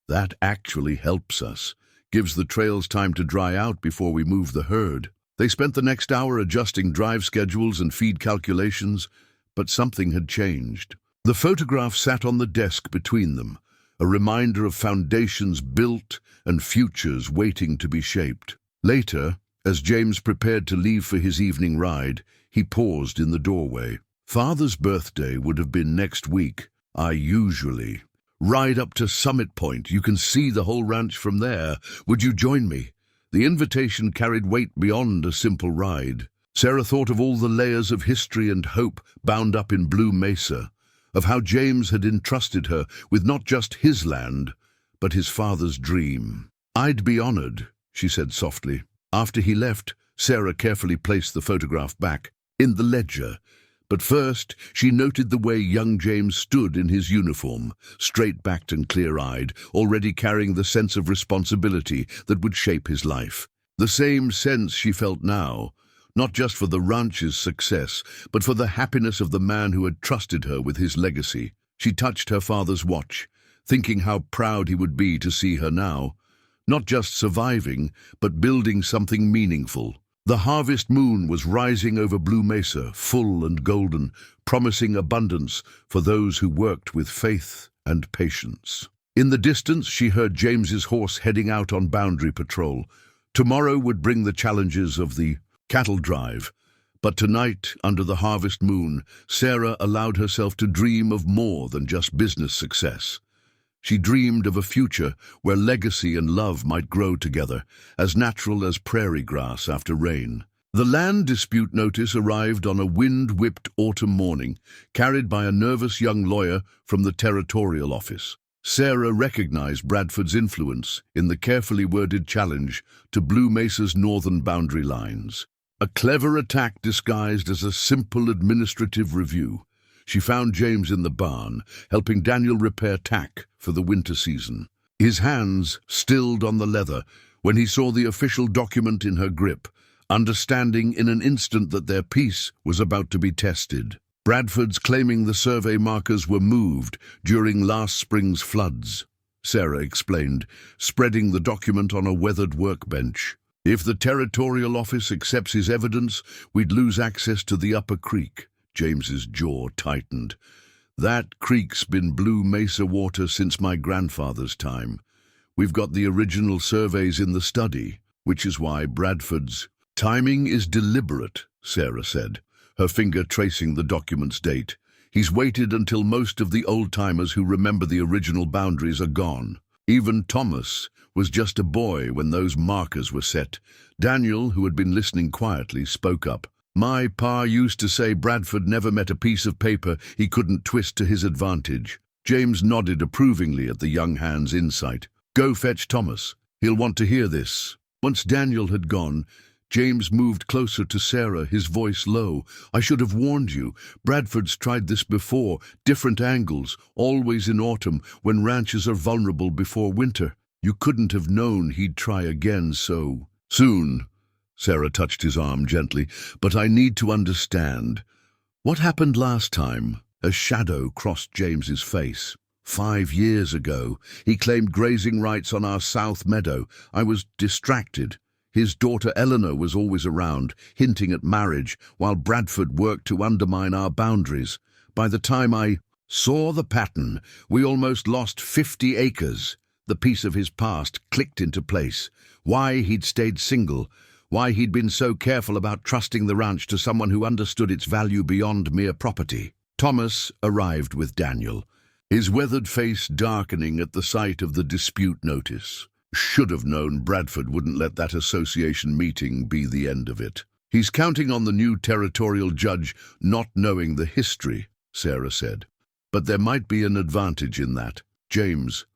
"That actually helps us. Gives the trails time to dry out before we move the herd." They spent the next hour adjusting drive schedules and feed calculations, but something had changed. The photograph sat on the desk between them, a reminder of foundations built and futures waiting to be shaped. Later, as James prepared to leave for his evening ride, he paused in the doorway. "Father's birthday would have been next week. I usually ride up to Summit Point. You can see the whole ranch from there. Would you join me?" The invitation carried weight beyond a simple ride. Sarah thought of all the layers of history and hope bound up in Blue Mesa, of how James had entrusted her with not just his land, but his father's dream. "I'd be honored," she said softly. After he left, Sarah carefully placed the photograph back in the ledger. But first, she noted the way young James stood in his uniform, straight-backed and clear-eyed, already carrying the sense of responsibility that would shape his life. The same sense she felt now, not just for the ranch's success, but for the happiness of the man who had trusted her with his legacy. She touched her father's watch, thinking how proud he would be to see her now, not just surviving, but building something meaningful. The harvest moon was rising over Blue Mesa, full and golden, promising abundance for those who worked with faith and patience. In the distance, she heard James's horse heading out on boundary patrol. Tomorrow would bring the challenges of the cattle drive, but tonight, under the harvest moon, Sarah allowed herself to dream of more than just business success. She dreamed of a future where legacy and love might grow together, as natural as prairie grass after rain. The land dispute notice arrived on a wind-whipped autumn morning, carried by a nervous young lawyer from the territorial office. Sarah recognized Bradford's influence in the carefully worded challenge to Blue Mesa's northern boundary lines. A clever attack disguised as a simple administrative review. She found James in the barn, helping Daniel repair tack for the winter season. His hands stilled on the leather when he saw the official document in her grip, understanding in an instant that their peace was about to be tested. Bradford's claiming the survey markers were moved during last spring's floods, Sarah explained, spreading the document on a weathered workbench. If the territorial office accepts his evidence, we'd lose access to the upper creek. James's jaw tightened. That creek's been Blue Mesa water since my grandfather's time. We've got the original surveys in the study, which is why Bradford's timing is deliberate, Sarah said, her finger tracing the document's date. He's waited until most of the old-timers who remember the original boundaries are gone. Even Thomas was just a boy when those markers were set. Daniel, who had been listening quietly, spoke up. My pa used to say Bradford never met a piece of paper he couldn't twist to his advantage. James nodded approvingly at the young hand's insight. Go fetch Thomas. He'll want to hear this. Once Daniel had gone, James moved closer to Sarah, his voice low. I should have warned you. Bradford's tried this before, different angles, always in autumn, when ranches are vulnerable before winter. You couldn't have known he'd try again so soon. Sarah touched his arm gently. But I need to understand. What happened last time? A shadow crossed James's face. 5 years ago, he claimed grazing rights on our south meadow. I was distracted. His daughter Eleanor was always around, hinting at marriage, while Bradford worked to undermine our boundaries. By the time I saw the pattern, we almost lost 50 acres. The piece of his past clicked into place. Why he'd stayed single, why he'd been so careful about trusting the ranch to someone who understood its value beyond mere property. Thomas arrived with Daniel, his weathered face darkening at the sight of the dispute notice. Should have known Bradford wouldn't let that association meeting be the end of it. He's counting on the new territorial judge not knowing the history, Sarah said. But there might be an advantage in that. James,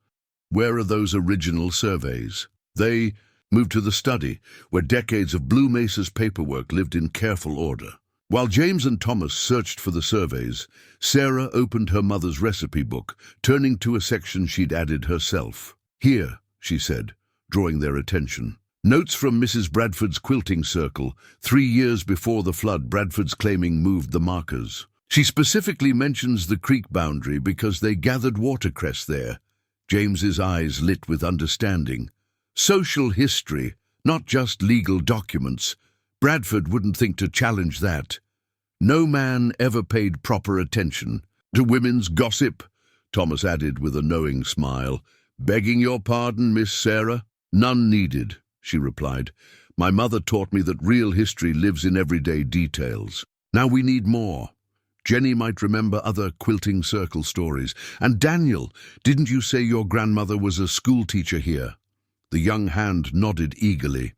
where are those original surveys? They moved to the study, where decades of Blue Mesa's paperwork lived in careful order. While James and Thomas searched for the surveys, Sarah opened her mother's recipe book, turning to a section she'd added herself. Here, she said, drawing their attention. Notes from Mrs. Bradford's quilting circle. 3 years before the flood, Bradford's claiming moved the markers. She specifically mentions the creek boundary because they gathered watercress there. James's eyes lit with understanding. Social history, not just legal documents. Bradford wouldn't think to challenge that. No man ever paid proper attention to women's gossip, Thomas added with a knowing smile. Begging your pardon, Miss Sarah? None needed, she replied. My mother taught me that real history lives in everyday details. Now we need more. Jenny might remember other quilting circle stories. And Daniel, didn't you say your grandmother was a schoolteacher here? The young hand nodded eagerly.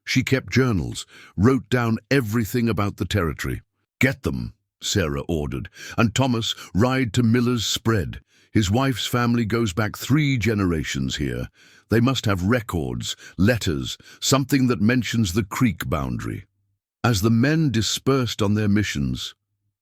She kept journals, wrote down everything about the territory. Get them, Sarah ordered, and Thomas, ride to Miller's spread. His wife's family goes back 3 generations here. They must have records, letters, something that mentions the creek boundary. As the men dispersed on their missions,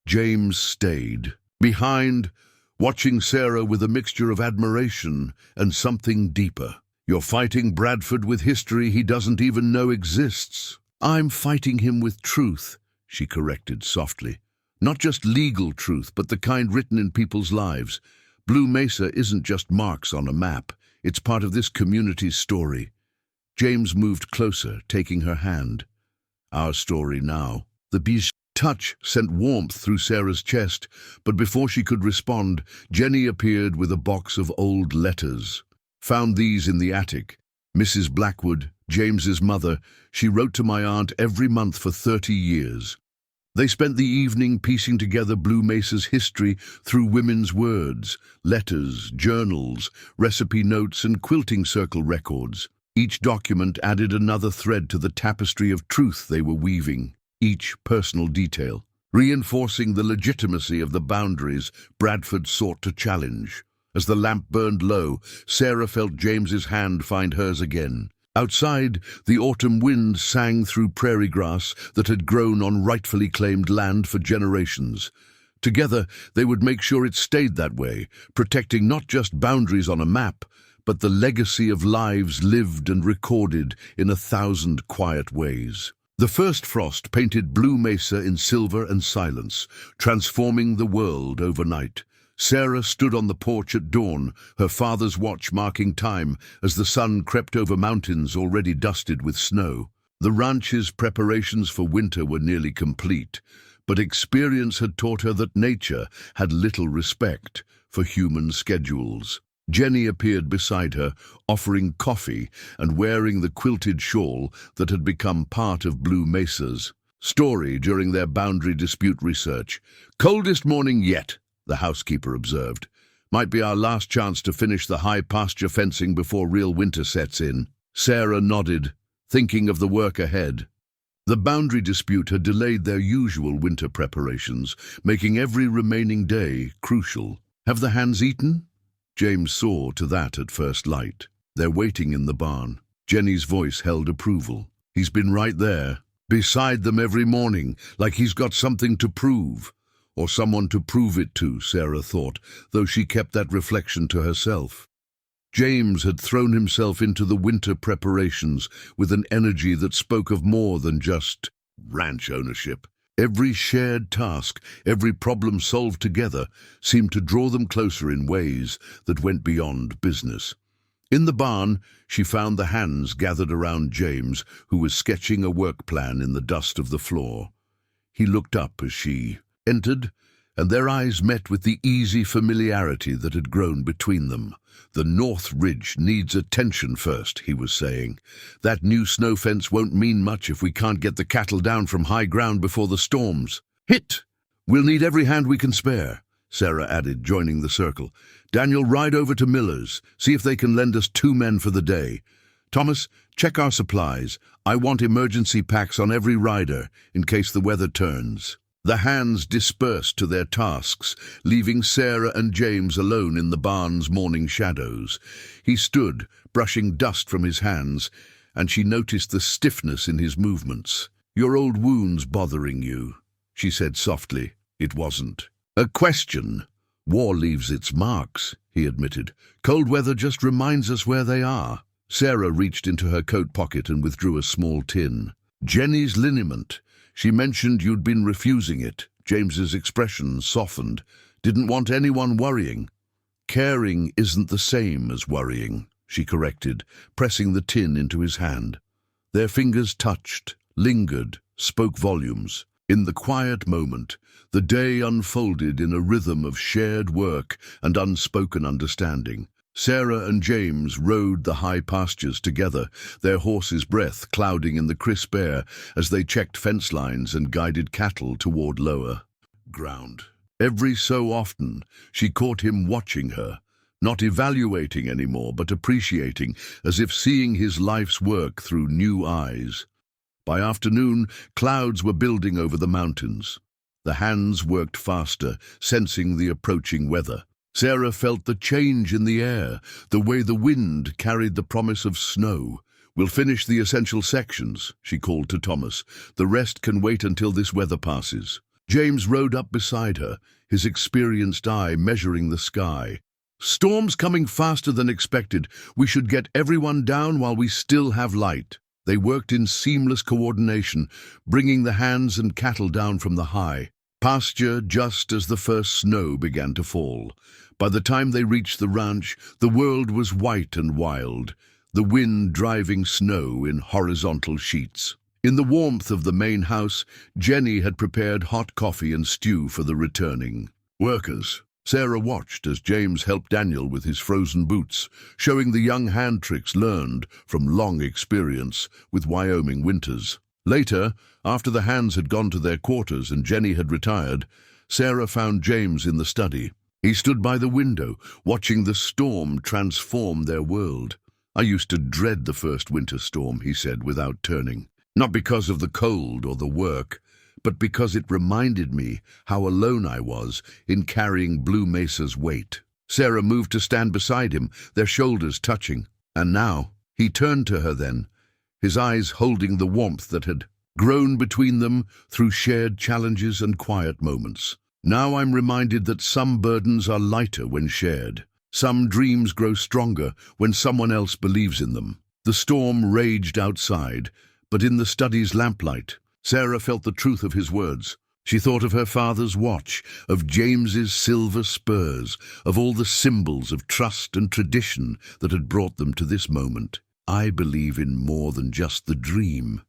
James stayed behind, watching Sarah with a mixture of admiration and something deeper. You're fighting Bradford with history he doesn't even know exists. I'm fighting him with truth, she corrected softly. Not just legal truth, but the kind written in people's lives. Blue Mesa isn't just marks on a map. It's part of this community's story. James moved closer, taking her hand. Our story now. The bee's touch sent warmth through Sarah's chest, but before she could respond, Jenny appeared with a box of old letters. Found these in the attic. Mrs. Blackwood, James's mother, she wrote to my aunt every month for 30 years. They spent the evening piecing together Blue Mesa's history through women's words, letters, journals, recipe notes, and quilting circle records. Each document added another thread to the tapestry of truth they were weaving, each personal detail, reinforcing the legitimacy of the boundaries Bradford sought to challenge. As the lamp burned low, Sarah felt James's hand find hers again. Outside, the autumn wind sang through prairie grass that had grown on rightfully claimed land for generations. Together, they would make sure it stayed that way, protecting not just boundaries on a map, but the legacy of lives lived and recorded in 1,000 quiet ways. The first frost painted Blue Mesa in silver and silence, transforming the world overnight. Sarah stood on the porch at dawn, her father's watch marking time as the sun crept over mountains already dusted with snow. The ranch's preparations for winter were nearly complete, but experience had taught her that nature had little respect for human schedules. Jenny appeared beside her, offering coffee and wearing the quilted shawl that had become part of Blue Mesa's story during their boundary dispute research. "Coldest morning yet," the housekeeper observed. "Might be our last chance to finish the high pasture fencing before real winter sets in." Sarah nodded, thinking of the work ahead. The boundary dispute had delayed their usual winter preparations, making every remaining day crucial. "Have the hands eaten?" James saw to that at first light. "They're waiting in the barn." Jenny's voice held approval. "He's been right there, beside them every morning, like he's got something to prove. Or someone to prove it to," Sarah thought, though she kept that reflection to herself. James had thrown himself into the winter preparations with an energy that spoke of more than just ranch ownership. Every shared task, every problem solved together, seemed to draw them closer in ways that went beyond business. In the barn, she found the hands gathered around James, who was sketching a work plan in the dust of the floor. He looked up as she entered, and their eyes met with the easy familiarity that had grown between them. "The North Ridge needs attention first," he was saying. "That new snow fence won't mean much if we can't get the cattle down from high ground before the storms." "Hit! We'll need every hand we can spare," Sarah added, joining the circle. "Daniel, ride over to Miller's, see if they can lend us 2 men for the day. Thomas, check our supplies. I want emergency packs on every rider, in case the weather turns." The hands dispersed to their tasks, leaving Sarah and James alone in the barn's morning shadows. He stood, brushing dust from his hands, and she noticed the stiffness in his movements. "Your old wound's bothering you," she said softly. "It wasn't a question. War leaves its marks," he admitted. "Cold weather just reminds us where they are." Sarah reached into her coat pocket and withdrew a small tin. "Jenny's liniment. She mentioned you'd been refusing it." James's expression softened. "Didn't want anyone worrying." "Caring isn't the same as worrying," she corrected, pressing the tin into his hand. Their fingers touched, lingered, spoke volumes. In the quiet moment, the day unfolded in a rhythm of shared work and unspoken understanding. Sarah and James rode the high pastures together, their horses' breath clouding in the crisp air as they checked fence lines and guided cattle toward lower ground. Every so often, she caught him watching her, not evaluating anymore, but appreciating, as if seeing his life's work through new eyes. By afternoon, clouds were building over the mountains. The hands worked faster, sensing the approaching weather. Sarah felt the change in the air, the way the wind carried the promise of snow. "We'll finish the essential sections," she called to Thomas. "The rest can wait until this weather passes." James rode up beside her, his experienced eye measuring the sky. "Storm's coming faster than expected. We should get everyone down while we still have light." They worked in seamless coordination, bringing the hands and cattle down from the high pasture just as the first snow began to fall. By the time they reached the ranch, the world was white and wild, the wind driving snow in horizontal sheets. In the warmth of the main house, Jenny had prepared hot coffee and stew for the returning workers. Sarah watched as James helped Daniel with his frozen boots, showing the young hand tricks learned from long experience with Wyoming winters. Later, after the hands had gone to their quarters and Jenny had retired, Sarah found James in the study. He stood by the window, watching the storm transform their world. "I used to dread the first winter storm," he said without turning. "Not because of the cold or the work, but because it reminded me how alone I was in carrying Blue Mesa's weight." Sarah moved to stand beside him, their shoulders touching. And now, he turned to her then, his eyes holding the warmth that had grown between them through shared challenges and quiet moments. "Now I'm reminded that some burdens are lighter when shared. Some dreams grow stronger when someone else believes in them." The storm raged outside, but in the study's lamplight, Sarah felt the truth of his words. She thought of her father's watch, of James's silver spurs, of all the symbols of trust and tradition that had brought them to this moment. "I believe in more than just the dream,"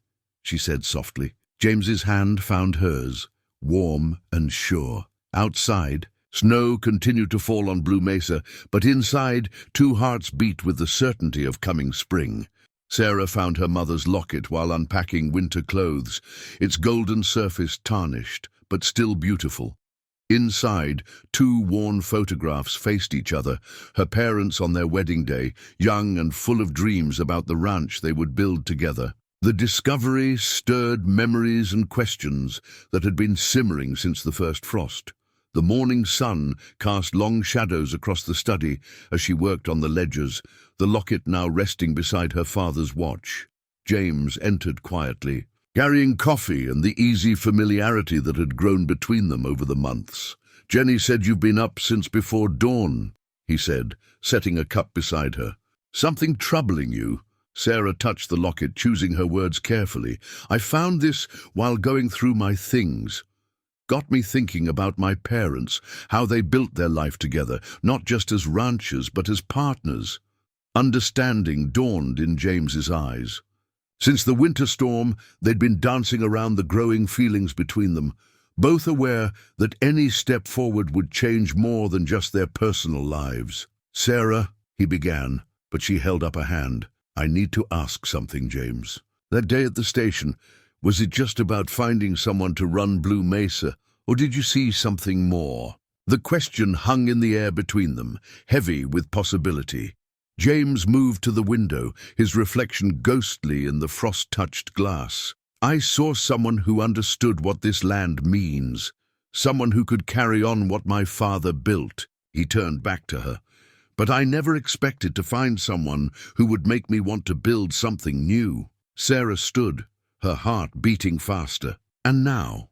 she said softly. James's hand found hers, warm and sure. Outside, snow continued to fall on Blue Mesa, but inside, two hearts beat with the certainty of coming spring. Sarah found her mother's locket while unpacking winter clothes, its golden surface tarnished, but still beautiful. Inside, two worn photographs faced each other, her parents on their wedding day, young and full of dreams about the ranch they would build together. The discovery stirred memories and questions that had been simmering since the first frost. The morning sun cast long shadows across the study as she worked on the ledgers, the locket now resting beside her father's watch. James entered quietly, carrying coffee and the easy familiarity that had grown between them over the months. "Jenny said you've been up since before dawn," he said, setting a cup beside her. "Something troubling you?" Sarah touched the locket, choosing her words carefully. "I found this while going through my things. Got me thinking about my parents, how they built their life together, not just as ranchers, but as partners." Understanding dawned in James's eyes. Since the winter storm, they'd been dancing around the growing feelings between them, both aware that any step forward would change more than just their personal lives. "Sarah," he began, but she held up a hand. "I need to ask something, James. That day at the station, was it just about finding someone to run Blue Mesa, or did you see something more?" The question hung in the air between them, heavy with possibility. James moved to the window, his reflection ghostly in the frost-touched glass. "I saw someone who understood what this land means, someone who could carry on what my father built." He turned back to her. "But I never expected to find someone who would make me want to build something new." Sarah stood, her heart beating faster. "And now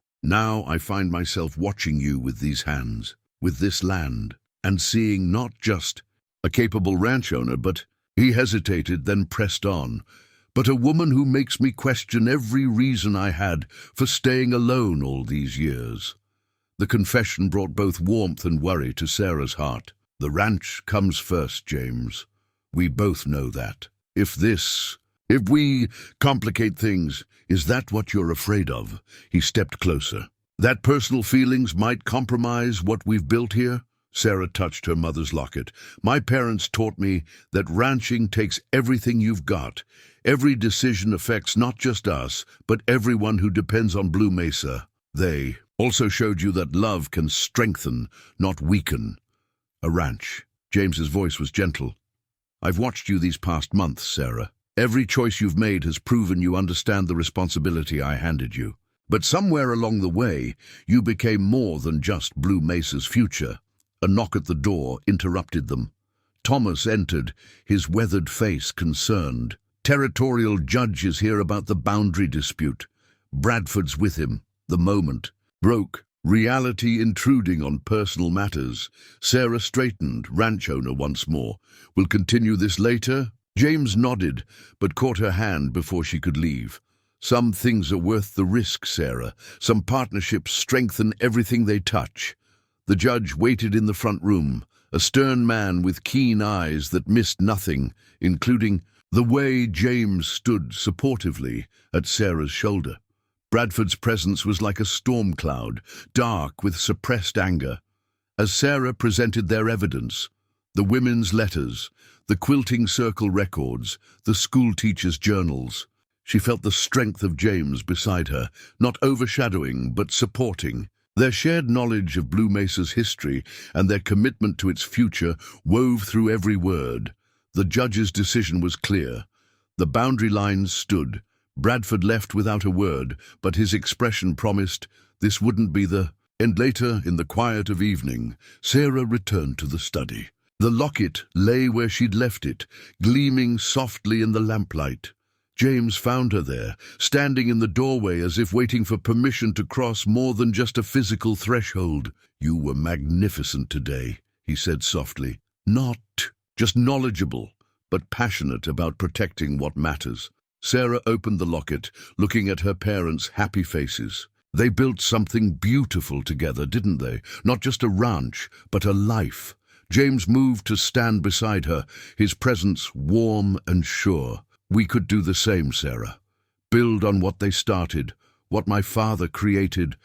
I find myself watching you with these hands, with this land, and seeing not just a capable ranch owner, but—" He hesitated, then pressed on. "But a woman who makes me question every reason I had for staying alone all these years." The confession brought both warmth and worry to Sarah's heart. "The ranch comes first, James. We both know that. If we complicate things, is that what you're afraid of?" He stepped closer. "That personal feelings might compromise what we've built here?" Sarah touched her mother's locket. "My parents taught me that ranching takes everything you've got. Every decision affects not just us, but everyone who depends on Blue Mesa. They also showed you that love can strengthen, not weaken. A ranch." James's voice was gentle. "I've watched you these past months, Sarah. Every choice you've made has proven you understand the responsibility I handed you. But somewhere along the way, you became more than just Blue Mesa's future." A knock at the door interrupted them. Thomas entered, his weathered face concerned. "Territorial judge is here about the boundary dispute. Bradford's with him." The moment broke, reality intruding on personal matters. Sarah straightened, ranch owner once more. "We'll continue this later?" James nodded, but caught her hand before she could leave. "Some things are worth the risk, Sarah. Some partnerships strengthen everything they touch." The judge waited in the front room, a stern man with keen eyes that missed nothing, including the way James stood supportively at Sarah's shoulder. Bradford's presence was like a storm cloud, dark with suppressed anger. As Sarah presented their evidence, the women's letters, the quilting circle records, the schoolteachers' journals, She felt the strength of James beside her, not overshadowing but supporting. Their shared knowledge of Blue Mesa's history and their commitment to its future wove through every word. The judge's decision was clear. The boundary lines stood. Bradford left without a word, but his expression promised this wouldn't be the end. Later, in the quiet of evening, Sarah returned to the study. The locket lay where she'd left it, gleaming softly in the lamplight. James found her there, standing in the doorway as if waiting for permission to cross more than just a physical threshold. "You were magnificent today," he said softly. "Not just knowledgeable, but passionate about protecting what matters." Sarah opened the locket, looking at her parents' happy faces. They built something beautiful together, didn't they? Not just a ranch, but a life. James moved to stand beside her, his presence warm and sure. "We could do the same, Sarah. Build on what they started, what my father created,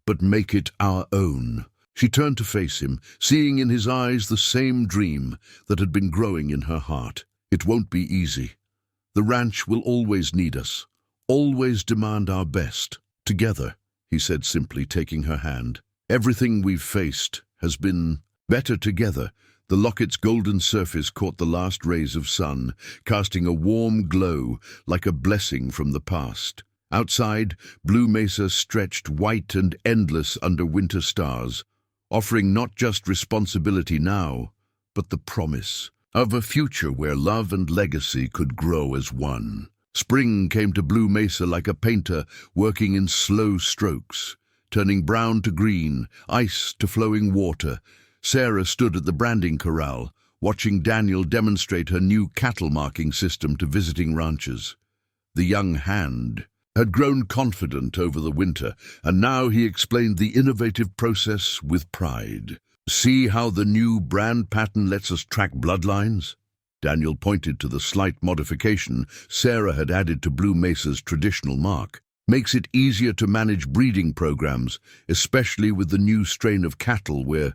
but make it our own." She turned to face him, seeing in his eyes the same dream that had been growing in her heart. "It won't be easy. The ranch will always need us, always demand our best. Together," he said simply, taking her hand. "Everything we've faced has been better together." The locket's golden surface caught the last rays of sun, casting a warm glow like a blessing from the past. Outside, Blue Mesa stretched white and endless under winter stars, offering not just responsibility now, but the promise of a future where love and legacy could grow as one. Spring came to Blue Mesa like a painter working in slow strokes, turning brown to green, ice to flowing water. Sarah stood at the branding corral, watching Daniel demonstrate her new cattle marking system to visiting ranchers. The young hand had grown confident over the winter, and now he explained the innovative process with pride. "See how the new brand pattern lets us track bloodlines?" Daniel pointed to the slight modification Sarah had added to Blue Mesa's traditional mark. "Makes it easier to manage breeding programs, especially with the new strain of cattle we're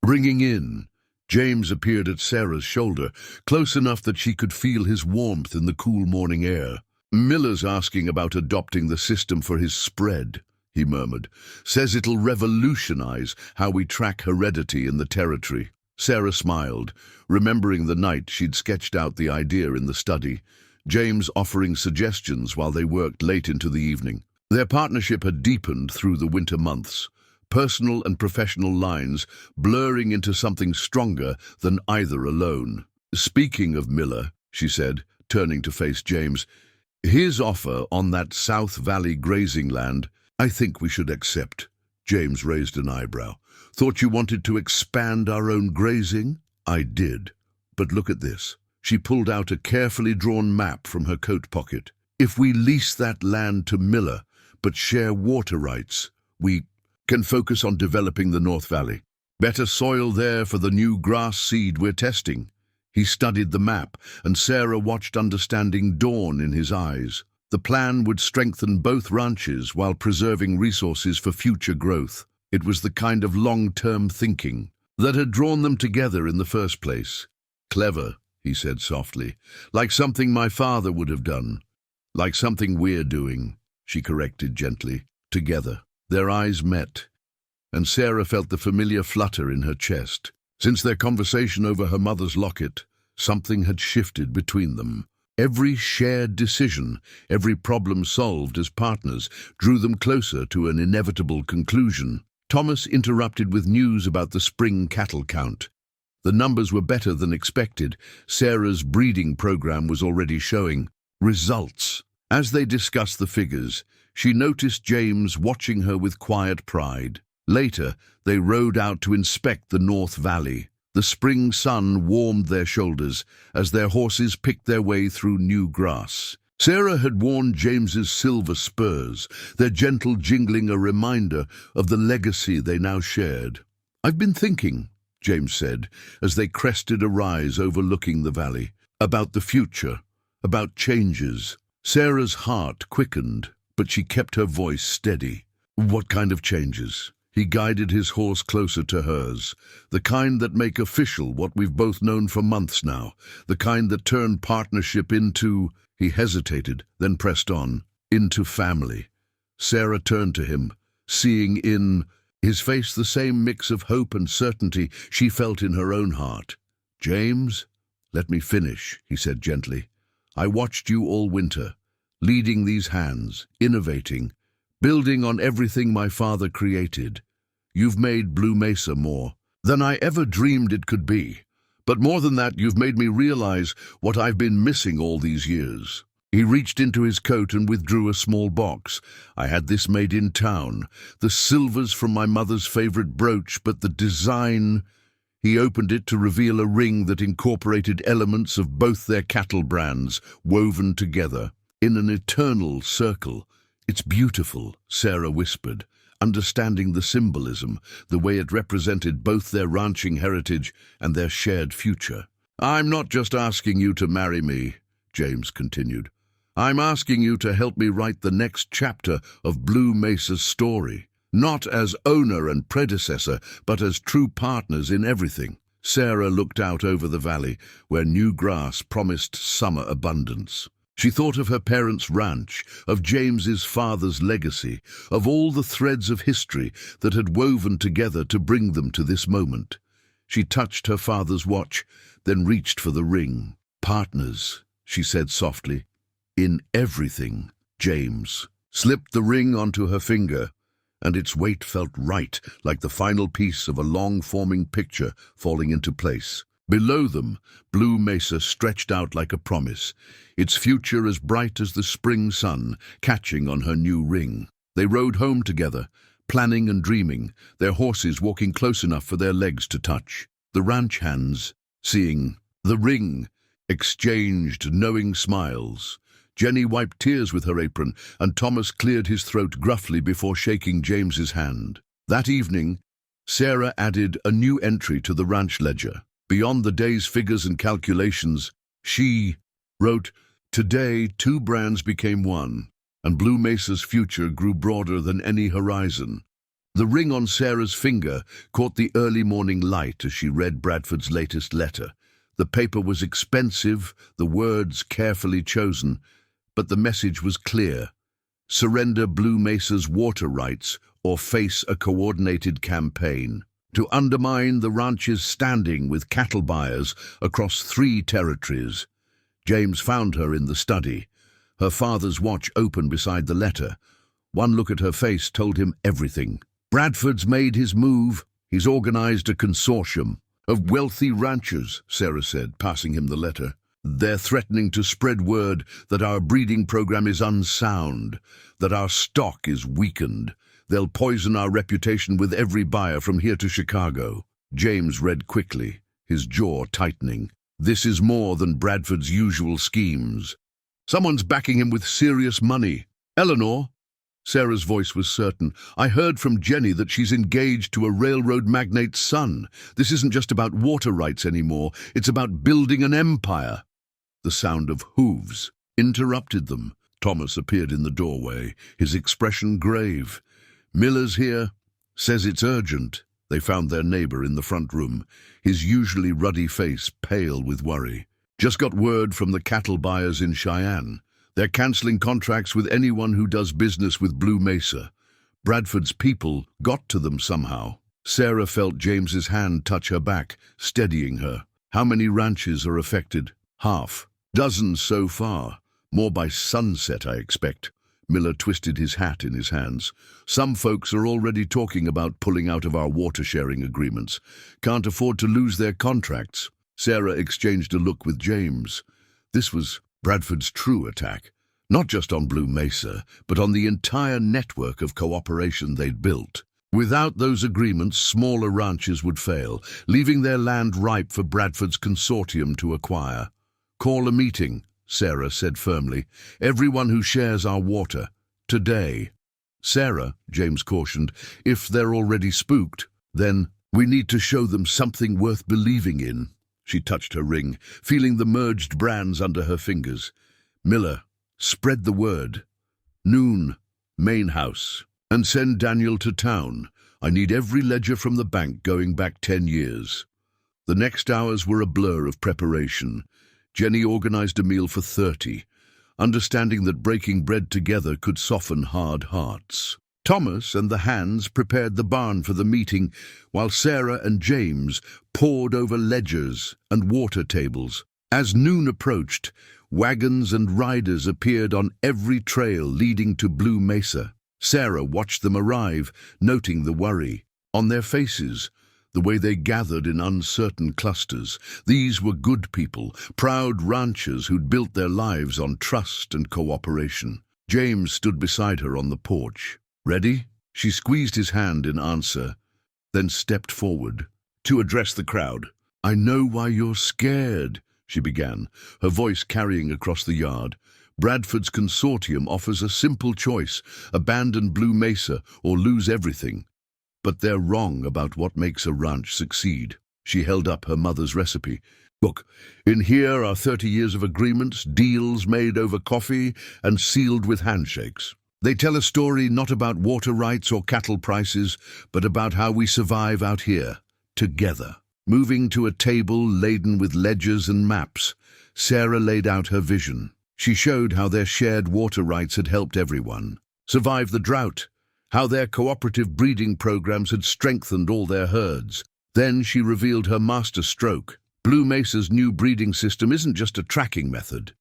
bringing in." James appeared at Sarah's shoulder, close enough that she could feel his warmth in the cool morning air. "Miller's asking about adopting the system for his spread," he murmured. "Says it'll revolutionize how we track heredity in the territory." Sarah smiled, remembering the night she'd sketched out the idea in the study, James offering suggestions while they worked late into the evening. Their partnership had deepened through the winter months, personal and professional lines blurring into something stronger than either alone. "Speaking of Miller," she said, turning to face James, "his offer on that South Valley grazing land, I think we should accept." James raised an eyebrow. "Thought you wanted to expand our own grazing?" "I did. But look at this." She pulled out a carefully drawn map from her coat pocket. "If we lease that land to Miller, but share water rights, we can focus on developing the North Valley. Better soil there for the new grass seed we're testing." He studied the map, and Sarah watched understanding dawn in his eyes. The plan would strengthen both ranches while preserving resources for future growth. It was the kind of long-term thinking that had drawn them together in the first place. "Clever," he said softly. "Like something my father would have done. Like something we're doing," she corrected gently. Together. Their eyes met, and Sarah felt the familiar flutter in her chest. Since their conversation over her mother's locket, something had shifted between them. Every shared decision, every problem solved as partners, drew them closer to an inevitable conclusion. Thomas interrupted with news about the spring cattle count. The numbers were better than expected. Sarah's breeding program was already showing results. As they discussed the figures, she noticed James watching her with quiet pride. Later, they rode out to inspect the North Valley. The spring sun warmed their shoulders as their horses picked their way through new grass. Sarah had worn James's silver spurs, their gentle jingling a reminder of the legacy they now shared. "I've been thinking," James said, as they crested a rise overlooking the valley, "about the future, about changes." Sarah's heart quickened, but she kept her voice steady. "What kind of changes?" He guided his horse closer to hers. "The kind that make official what we've both known for months now. The kind that turn partnership into..." He hesitated, then pressed on. Into family. Sarah turned to him, seeing in his face the same mix of hope and certainty she felt in her own heart. James, let me finish, he said gently. I watched you all winter, leading these hands, innovating, building on everything my father created. You've made Blue Mesa more than I ever dreamed it could be. But more than that, you've made me realize what I've been missing all these years. He reached into his coat and withdrew a small box. I had this made in town. The silvers from my mother's favorite brooch, but the design... He opened it to reveal a ring that incorporated elements of both their cattle brands, woven together, in an eternal circle. It's beautiful, Sarah whispered, understanding the symbolism, the way it represented both their ranching heritage and their shared future. I'm not just asking you to marry me, James continued. I'm asking you to help me write the next chapter of Blue Mesa's story, not as owner and predecessor, but as true partners in everything. Sarah looked out over the valley, where new grass promised summer abundance. She thought of her parents' ranch, of James's father's legacy, of all the threads of history that had woven together to bring them to this moment. She touched her father's watch, then reached for the ring. Partners, she said softly. In everything. James slipped the ring onto her finger, and its weight felt right, like the final piece of a long-forming picture falling into place. Below them, Blue Mesa stretched out like a promise, its future as bright as the spring sun catching on her new ring. They rode home together, planning and dreaming, their horses walking close enough for their legs to touch. The ranch hands, seeing the ring, exchanged knowing smiles. Jenny wiped tears with her apron, and Thomas cleared his throat gruffly before shaking James's hand. That evening, Sarah added a new entry to the ranch ledger. Beyond the day's figures and calculations, she wrote, "Today, two brands became one, and Blue Mesa's future grew broader than any horizon." The ring on Sarah's finger caught the early morning light as she read Bradford's latest letter. The paper was expensive, the words carefully chosen, but the message was clear. Surrender Blue Mesa's water rights or face a coordinated campaign to undermine the ranch's standing with cattle buyers across 3 territories. James found her in the study, her father's watch open beside the letter. One look at her face told him everything. Bradford's made his move. He's organized a consortium of wealthy ranchers, Sarah said, passing him the letter. They're threatening to spread word that our breeding program is unsound, that our stock is weakened. They'll poison our reputation with every buyer from here to Chicago. James read quickly, his jaw tightening. This is more than Bradford's usual schemes. Someone's backing him with serious money. Eleanor, Sarah's voice was certain. I heard from Jenny that she's engaged to a railroad magnate's son. This isn't just about water rights anymore. It's about building an empire. The sound of hooves interrupted them. Thomas appeared in the doorway, his expression grave. Miller's here. Says it's urgent. They found their neighbor in the front room, his usually ruddy face pale with worry. Just got word from the cattle buyers in Cheyenne. They're canceling contracts with anyone who does business with Blue Mesa. Bradford's people got to them somehow. Sarah felt James's hand touch her back, steadying her. How many ranches are affected? Half. Dozens so far. More by sunset, I expect. Miller twisted his hat in his hands. Some folks are already talking about pulling out of our water-sharing agreements. Can't afford to lose their contracts. Sarah exchanged a look with James. This was Bradford's true attack. Not just on Blue Mesa, but on the entire network of cooperation they'd built. Without those agreements, smaller ranches would fail, leaving their land ripe for Bradford's consortium to acquire. Call a meeting, Sarah said firmly. Everyone who shares our water. Today. Sarah, James cautioned, if they're already spooked, then we need to show them something worth believing in. She touched her ring, feeling the merged brands under her fingers. Miller, spread the word. Noon, main house. And send Daniel to town. I need every ledger from the bank going back 10 years. The next hours were a blur of preparation. Jenny organized a meal for 30. understanding that breaking bread together could soften hard hearts. Thomas and the hands prepared the barn for the meeting, while Sarah and James pored over ledgers and water tables. As noon approached, wagons and riders appeared on every trail leading to Blue Mesa. Sarah watched them arrive, noting the worry on their faces, the way they gathered in uncertain clusters. These were good people, proud ranchers who'd built their lives on trust and cooperation. James stood beside her on the porch. "Ready?" She squeezed his hand in answer, then stepped forward to address the crowd. "I know why you're scared," she began, her voice carrying across the yard. "Bradford's consortium offers a simple choice: abandon Blue Mesa or lose everything. But they're wrong about what makes a ranch succeed." She held up her mother's recipe. "Look, in here are 30 years of agreements, deals made over coffee and sealed with handshakes. They tell a story not about water rights or cattle prices, but about how we survive out here, together." Moving to a table laden with ledgers and maps, Sarah laid out her vision. She showed how their shared water rights had helped everyone survive the drought, how their cooperative breeding programs had strengthened all their herds. Then she revealed her master stroke. Blue Mesa's new breeding system isn't just a tracking method.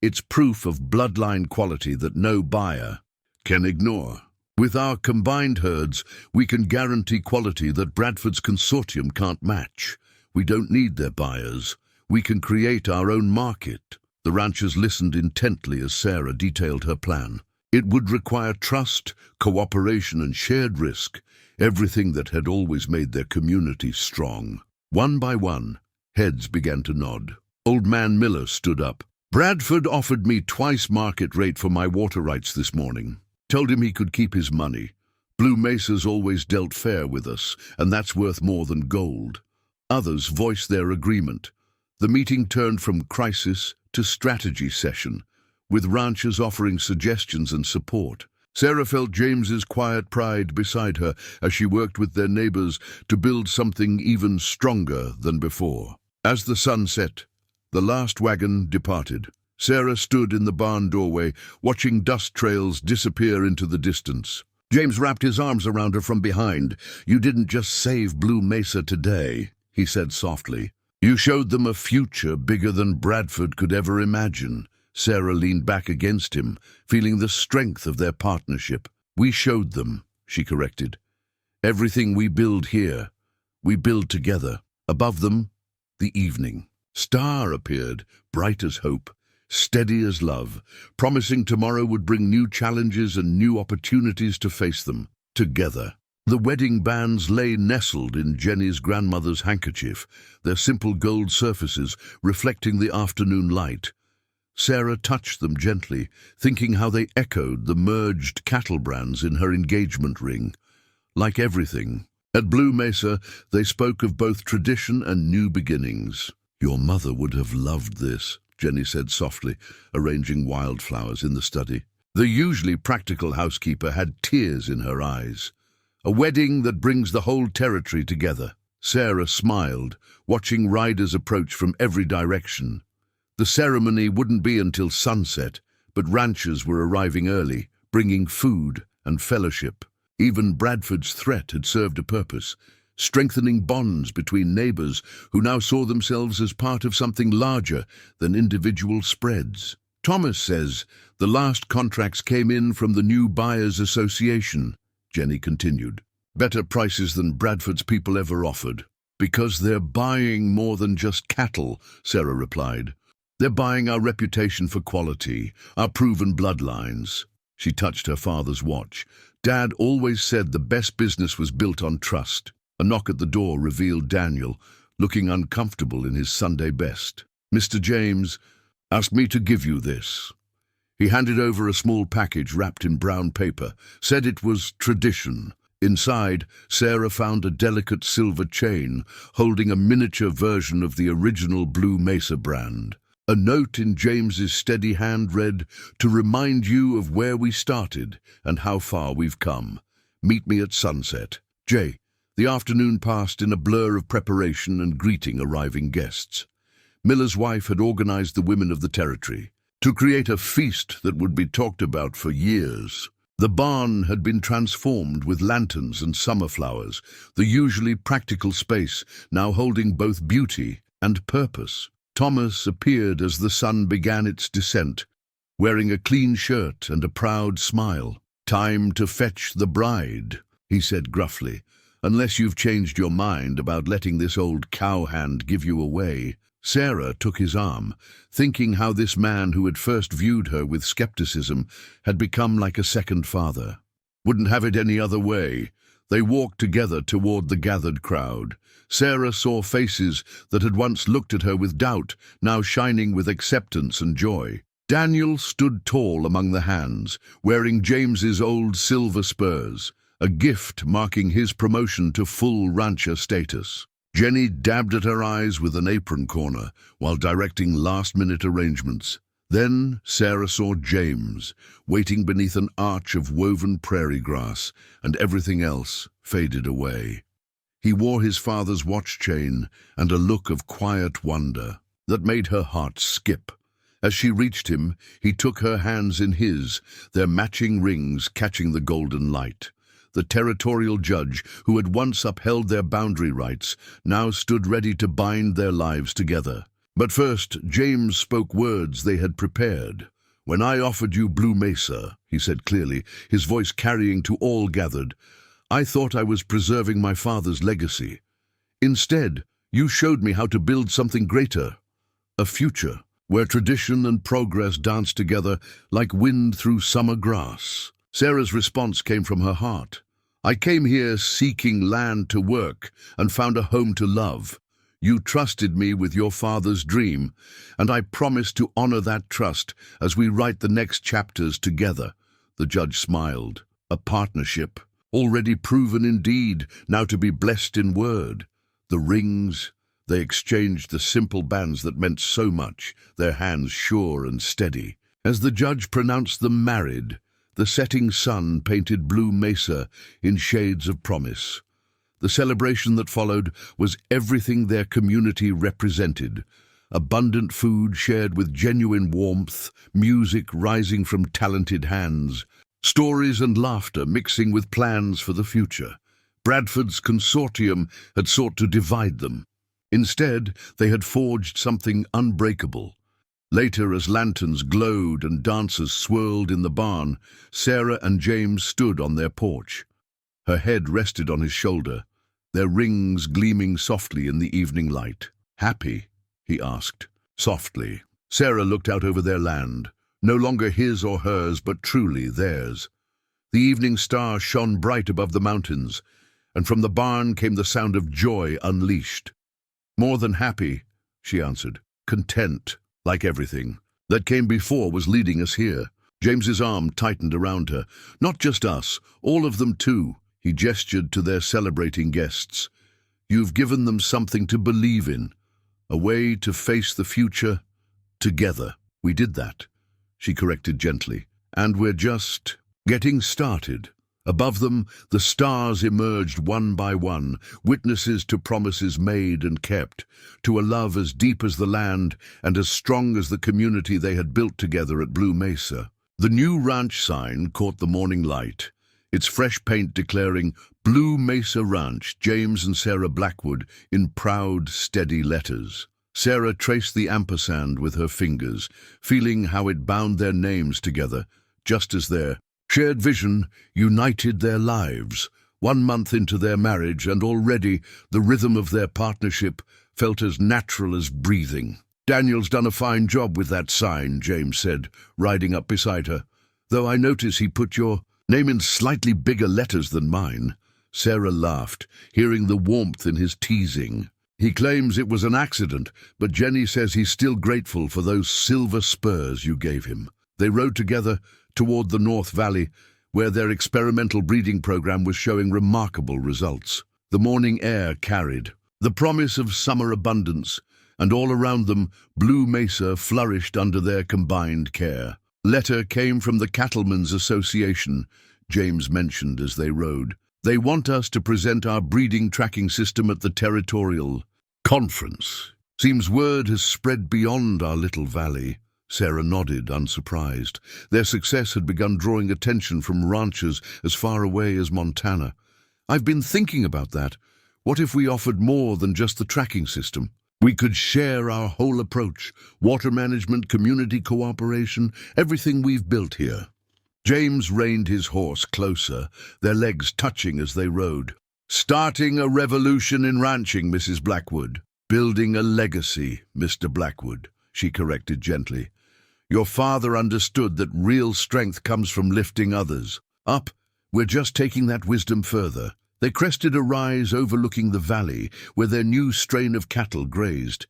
It's proof of bloodline quality that no buyer can ignore. With our combined herds, we can guarantee quality that Bradford's consortium can't match. We don't need their buyers. We can create our own market. The ranchers listened intently as Sarah detailed her plan. It would require trust, cooperation, and shared risk, everything that had always made their community strong. One by one, heads began to nod. Old Man Miller stood up. "Bradford offered me twice market rate for my water rights this morning. Told him he could keep his money. Blue Mesa's always dealt fair with us, and that's worth more than gold." Others voiced their agreement. The meeting turned from crisis to strategy session, with ranchers offering suggestions and support. Sarah felt James's quiet pride beside her as she worked with their neighbors to build something even stronger than before. As the sun set, the last wagon departed. Sarah stood in the barn doorway, watching dust trails disappear into the distance. James wrapped his arms around her from behind. "You didn't just save Blue Mesa today," he said softly. "You showed them a future bigger than Bradford could ever imagine." Sarah leaned back against him, feeling the strength of their partnership. "We showed them," she corrected. "Everything we build here, we build together." Above them, the evening star appeared, bright as hope, steady as love, promising tomorrow would bring new challenges and new opportunities to face them together. The wedding bands lay nestled in Jenny's grandmother's handkerchief, their simple gold surfaces reflecting the afternoon light. Sarah touched them gently, thinking how they echoed the merged cattle brands in her engagement ring. Like everything, at Blue Mesa, they spoke of both tradition and new beginnings. "Your mother would have loved this," Jenny said softly, arranging wildflowers in the study. The usually practical housekeeper had tears in her eyes. "A wedding that brings the whole territory together." Sarah smiled, watching riders approach from every direction. The ceremony wouldn't be until sunset, but ranchers were arriving early, bringing food and fellowship. Even Bradford's threat had served a purpose, strengthening bonds between neighbors who now saw themselves as part of something larger than individual spreads. "Thomas says the last contracts came in from the new Buyers Association," Jenny continued. "Better prices than Bradford's people ever offered." "Because they're buying more than just cattle," Sarah replied. "They're buying our reputation for quality, our proven bloodlines." She touched her father's watch. "Dad always said the best business was built on trust." A knock at the door revealed Daniel, looking uncomfortable in his Sunday best. "Mr. James asked me to give you this." He handed over a small package wrapped in brown paper, said it was tradition. Inside, Sarah found a delicate silver chain holding a miniature version of the original Blue Mesa brand. A note in James's steady hand read, "To remind you of where we started and how far we've come. Meet me at sunset. J." The afternoon passed in a blur of preparation and greeting arriving guests. Miller's wife had organized the women of the territory. to create a feast that would be talked about for years. The barn had been transformed with lanterns and summer flowers, the usually practical space now holding both beauty and purpose. Thomas appeared as the sun began its descent, wearing a clean shirt and a proud smile. "Time to fetch the bride," he said gruffly, "unless you've changed your mind about letting this old cowhand give you away." Sarah took his arm, thinking how this man who had first viewed her with skepticism had become like a second father. Wouldn't have it any other way. They walked together toward the gathered crowd. Sarah saw faces that had once looked at her with doubt, now shining with acceptance and joy. Daniel stood tall among the hands, wearing James's old silver spurs, a gift marking his promotion to full rancher status. Jenny dabbed at her eyes with an apron corner while directing last-minute arrangements. Then Sarah saw James, waiting beneath an arch of woven prairie grass, and everything else faded away. He wore his father's watch chain and a look of quiet wonder that made her heart skip. As she reached him, he took her hands in his, their matching rings catching the golden light. The territorial judge, who had once upheld their boundary rights, now stood ready to bind their lives together. But first, James spoke words they had prepared. "When I offered you Blue Mesa," he said clearly, his voice carrying to all gathered, "I thought I was preserving my father's legacy. Instead, you showed me how to build something greater, a future where tradition and progress dance together like wind through summer grass." Sarah's response came from her heart. "I came here seeking land to work and found a home to love. You trusted me with your father's dream, and I promise to honor that trust as we write the next chapters together." The judge smiled. A partnership, already proven in deed, now to be blessed in word. The rings, they exchanged the simple bands that meant so much, their hands sure and steady. As the judge pronounced them married, the setting sun painted Blue Mesa in shades of promise. The celebration that followed was everything their community represented. Abundant food shared with genuine warmth, music rising from talented hands, stories and laughter mixing with plans for the future. Bradford's consortium had sought to divide them. Instead, they had forged something unbreakable. Later, as lanterns glowed and dancers swirled in the barn, Sarah and James stood on their porch. Her head rested on his shoulder, their rings gleaming softly in the evening light. "Happy?" he asked, softly. Sarah looked out over their land, no longer his or hers, but truly theirs. The evening star shone bright above the mountains, and from the barn came the sound of joy unleashed. "More than happy," she answered. "Content, like everything that came before was leading us here." James's arm tightened around her. "Not just us, all of them too." He gestured to their celebrating guests. "You've given them something to believe in, a way to face the future together." "We did that," she corrected gently. "And we're just getting started." Above them, the stars emerged one by one, witnesses to promises made and kept, to a love as deep as the land and as strong as the community they had built together at Blue Mesa. The new ranch sign caught the morning light, its fresh paint declaring Blue Mesa Ranch, James and Sarah Blackwood, in proud, steady letters. Sarah traced the ampersand with her fingers, feeling how it bound their names together, just as their shared vision united their lives. 1 month into their marriage, and already the rhythm of their partnership felt as natural as breathing. "Daniel's done a fine job with that sign," James said, riding up beside her. "Though I notice he put your name in slightly bigger letters than mine." Sarah laughed, hearing the warmth in his teasing. "He claims it was an accident, but Jenny says he's still grateful for those silver spurs you gave him." They rode together toward the North Valley, where their experimental breeding program was showing remarkable results. The morning air carried the promise of summer abundance, and all around them, Blue Mesa flourished under their combined care. "Letter came from the Cattlemen's Association," James mentioned as they rode. "They want us to present our breeding tracking system at the Territorial Conference. Seems word has spread beyond our little valley." Sarah nodded, unsurprised. Their success had begun drawing attention from ranchers as far away as Montana. "I've been thinking about that. What if we offered more than just the tracking system? We could share our whole approach, water management, community cooperation, everything we've built here." James reined his horse closer, their legs touching as they rode. "Starting a revolution in ranching, Mrs. Blackwood. Building a legacy, Mr. Blackwood," she corrected gently. "Your father understood that real strength comes from lifting others up. We're just taking that wisdom further." They crested a rise overlooking the valley where their new strain of cattle grazed.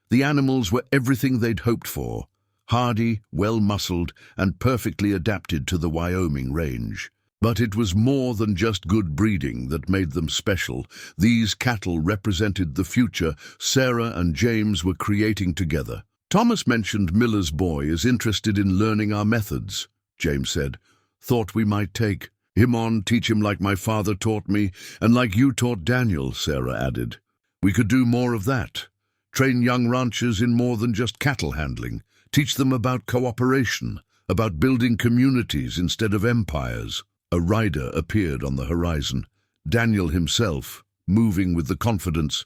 The animals were everything they'd hoped for: hardy, well-muscled, and perfectly adapted to the Wyoming range. But it was more than just good breeding that made them special. These cattle represented the future Sarah and James were creating together. "Thomas mentioned Miller's boy is interested in learning our methods," James said. "Thought we might take him on, teach him like my father taught me, and like you taught Daniel," Sarah added. "We could do more of that. Train young ranchers in more than just cattle handling. Teach them about cooperation, about building communities instead of empires." A rider appeared on the horizon, Daniel himself, moving with the confidence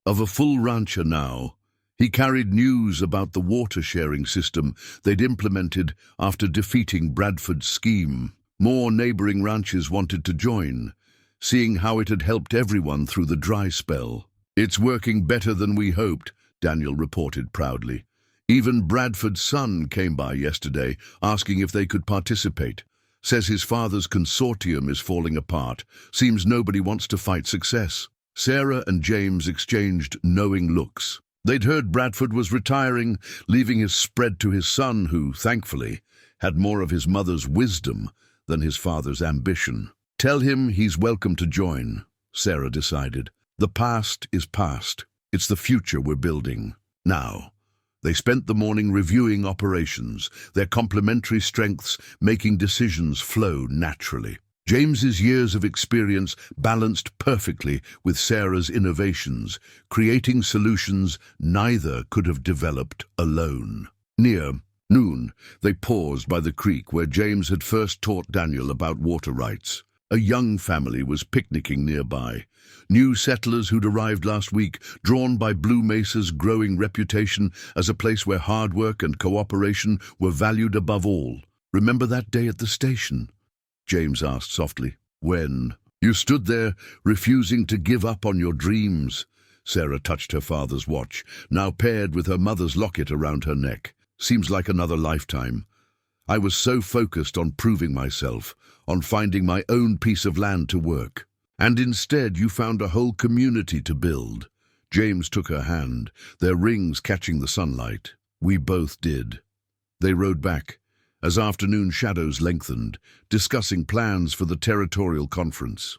of a full rancher now. He carried news about the water-sharing system they'd implemented after defeating Bradford's scheme. More neighboring ranches wanted to join, seeing how it had helped everyone through the dry spell. "It's working better than we hoped," Daniel reported proudly. "Even Bradford's son came by yesterday, asking if they could participate. Says his father's consortium is falling apart. Seems nobody wants to fight success." Sarah and James exchanged knowing looks. They'd heard Bradford was retiring, leaving his spread to his son, who, thankfully, had more of his mother's wisdom than his father's ambition. "Tell him he's welcome to join," Sarah decided. "The past is past. It's the future we're building now." They spent the morning reviewing operations, their complementary strengths making decisions flow naturally. James's years of experience balanced perfectly with Sarah's innovations, creating solutions neither could have developed alone. Near noon, they paused by the creek where James had first taught Daniel about water rights. A young family was picnicking nearby. New settlers who'd arrived last week, drawn by Blue Mesa's growing reputation as a place where hard work and cooperation were valued above all. "Remember that day at the station?" James asked softly. "When you stood there, refusing to give up on your dreams." Sarah touched her father's watch, now paired with her mother's locket around her neck. "Seems like another lifetime. I was so focused on proving myself, on finding my own piece of land to work. And instead you found a whole community to build." James took her hand, their rings catching the sunlight. "We both did." They rode back, as afternoon shadows lengthened, discussing plans for the territorial conference.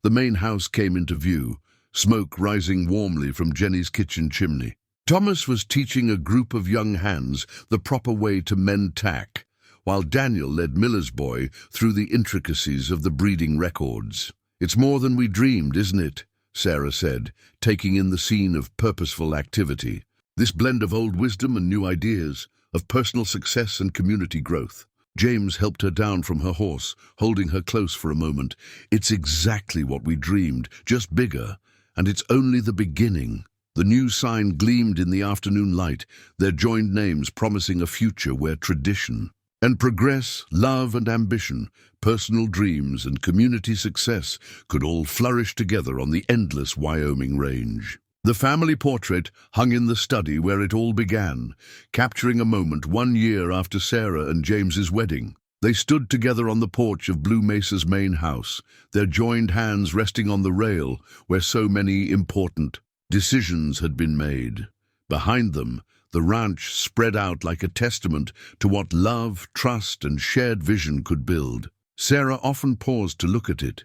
The main house came into view, smoke rising warmly from Jenny's kitchen chimney. Thomas was teaching a group of young hands the proper way to mend tack, while Daniel led Miller's boy through the intricacies of the breeding records. "It's more than we dreamed, isn't it?" Sarah said, taking in the scene of purposeful activity. "This blend of old wisdom and new ideas, of personal success and community growth." James helped her down from her horse, holding her close for a moment. "It's exactly what we dreamed, just bigger, and it's only the beginning." The new sign gleamed in the afternoon light, their joined names promising a future where tradition and progress, love and ambition, personal dreams and community success could all flourish together on the endless Wyoming range. The family portrait hung in the study where it all began, capturing a moment 1 year after Sarah and James's wedding. They stood together on the porch of Blue Mesa's main house, their joined hands resting on the rail where so many important decisions had been made. Behind them, the ranch spread out like a testament to what love, trust, and shared vision could build. Sarah often paused to look at it,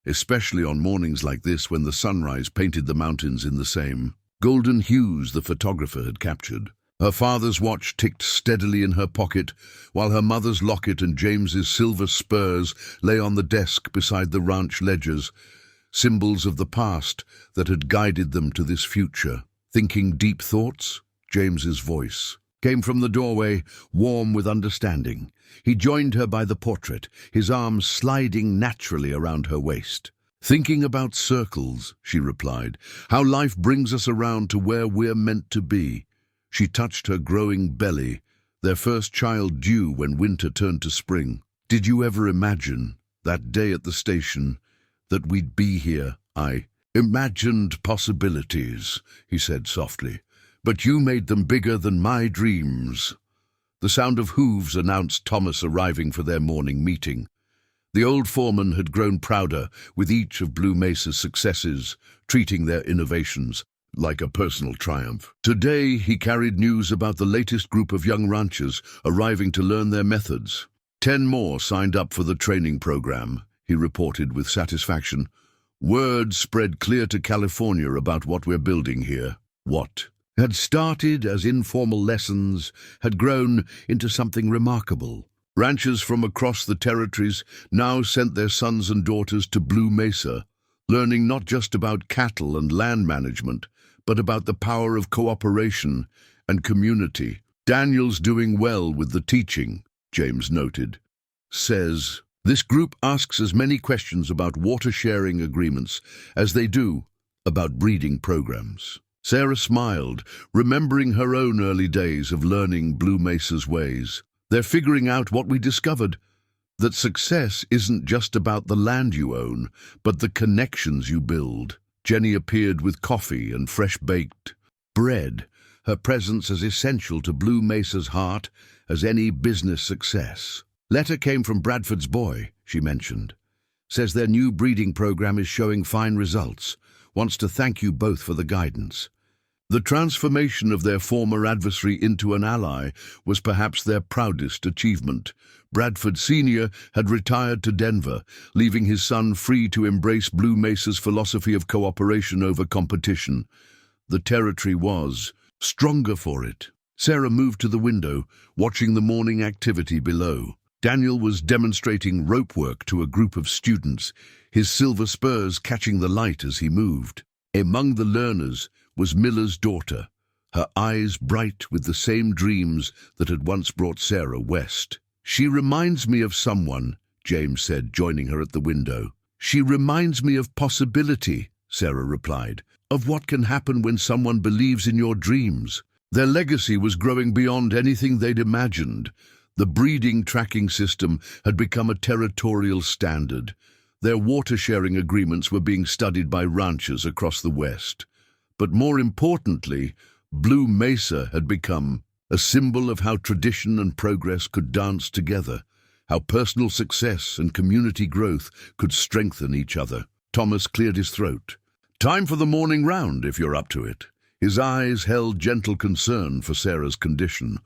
especially on mornings like this when the sunrise painted the mountains in the same golden hues the photographer had captured. Her father's watch ticked steadily in her pocket, while her mother's locket and James's silver spurs lay on the desk beside the ranch ledgers, symbols of the past that had guided them to this future. "Thinking deep thoughts?" James's voice came from the doorway, warm with understanding. He joined her by the portrait, his arms sliding naturally around her waist. "Thinking about circles," she replied, "how life brings us around to where we're meant to be." She touched her growing belly, their first child due when winter turned to spring. "Did you ever imagine, that day at the station, that we'd be here?" "I imagined possibilities," he said softly, "but you made them bigger than my dreams." The sound of hooves announced Thomas arriving for their morning meeting. The old foreman had grown prouder with each of Blue Mesa's successes, treating their innovations like a personal triumph. Today, he carried news about the latest group of young ranchers arriving to learn their methods. 10 more signed up for the training program, he reported with satisfaction. Word spread clear to California about what we're building here. What had started as informal lessons had grown into something remarkable. Ranchers from across the territories now sent their sons and daughters to Blue Mesa, learning not just about cattle and land management, but about the power of cooperation and community. "Daniel's doing well with the teaching," James noted. "Says, this group asks as many questions about water-sharing agreements as they do about breeding programs." Sarah smiled, remembering her own early days of learning Blue Mesa's ways. "They're figuring out what we discovered, that success isn't just about the land you own, but the connections you build." Jenny appeared with coffee and fresh-baked bread, her presence as essential to Blue Mesa's heart as any business success. "Letter came from Bradford's boy," she mentioned. "Says their new breeding program is showing fine results. Wants to thank you both for the guidance." The transformation of their former adversary into an ally was perhaps their proudest achievement. Bradford Sr. had retired to Denver, leaving his son free to embrace Blue Mesa's philosophy of cooperation over competition. The territory was stronger for it. Sarah moved to the window, watching the morning activity below. Daniel was demonstrating rope work to a group of students, his silver spurs catching the light as he moved. Among the learners was Miller's daughter, her eyes bright with the same dreams that had once brought Sarah west. "She reminds me of someone," James said, joining her at the window. "She reminds me of possibility," Sarah replied, "of what can happen when someone believes in your dreams." Their legacy was growing beyond anything they'd imagined. The breeding tracking system had become a territorial standard. Their water-sharing agreements were being studied by ranchers across the West. But more importantly, Blue Mesa had become a symbol of how tradition and progress could dance together, how personal success and community growth could strengthen each other. Thomas cleared his throat. "Time for the morning round, if you're up to it." His eyes held gentle concern for Sarah's condition.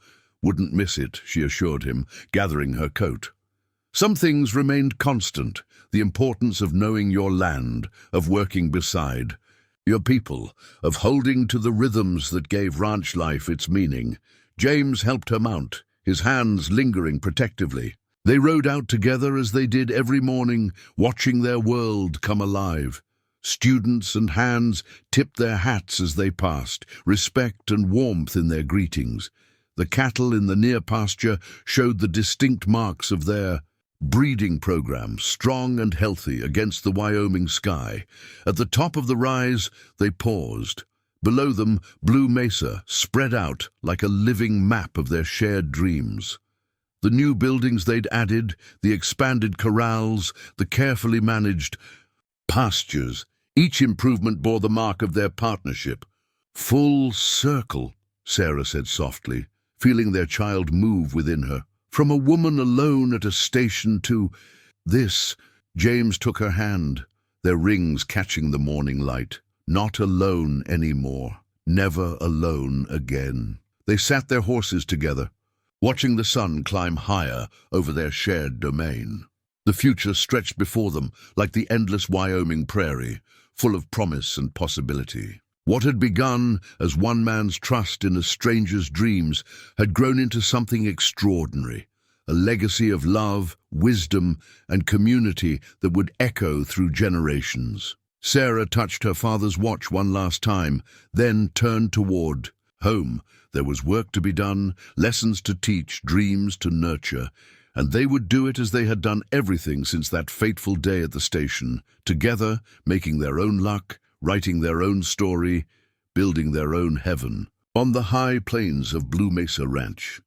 "Wouldn't miss it," she assured him, gathering her coat. Some things remained constant: the importance of knowing your land, of working beside your people, of holding to the rhythms that gave ranch life its meaning. James helped her mount, his hands lingering protectively. They rode out together as they did every morning, watching their world come alive. Students and hands tipped their hats as they passed, respect and warmth in their greetings. The cattle in the near pasture showed the distinct marks of their breeding program, strong and healthy against the Wyoming sky. At the top of the rise, they paused. Below them, Blue Mesa spread out like a living map of their shared dreams. The new buildings they'd added, the expanded corrals, the carefully managed pastures, each improvement bore the mark of their partnership. "Full circle," Sarah said softly, feeling their child move within her. "From a woman alone at a station to this." James took her hand, their rings catching the morning light. Not alone anymore. Never alone again. They sat their horses together, watching the sun climb higher over their shared domain. The future stretched before them like the endless Wyoming prairie, full of promise and possibility. What had begun as one man's trust in a stranger's dreams had grown into something extraordinary, a legacy of love, wisdom, and community that would echo through generations. Sarah touched her father's watch one last time, then turned toward Home, there was work to be done, lessons to teach, dreams to nurture, and they would do it as they had done everything since that fateful day at the station, together, making their own luck, writing their own story, building their own heaven. On the high plains of Blue Mesa Ranch,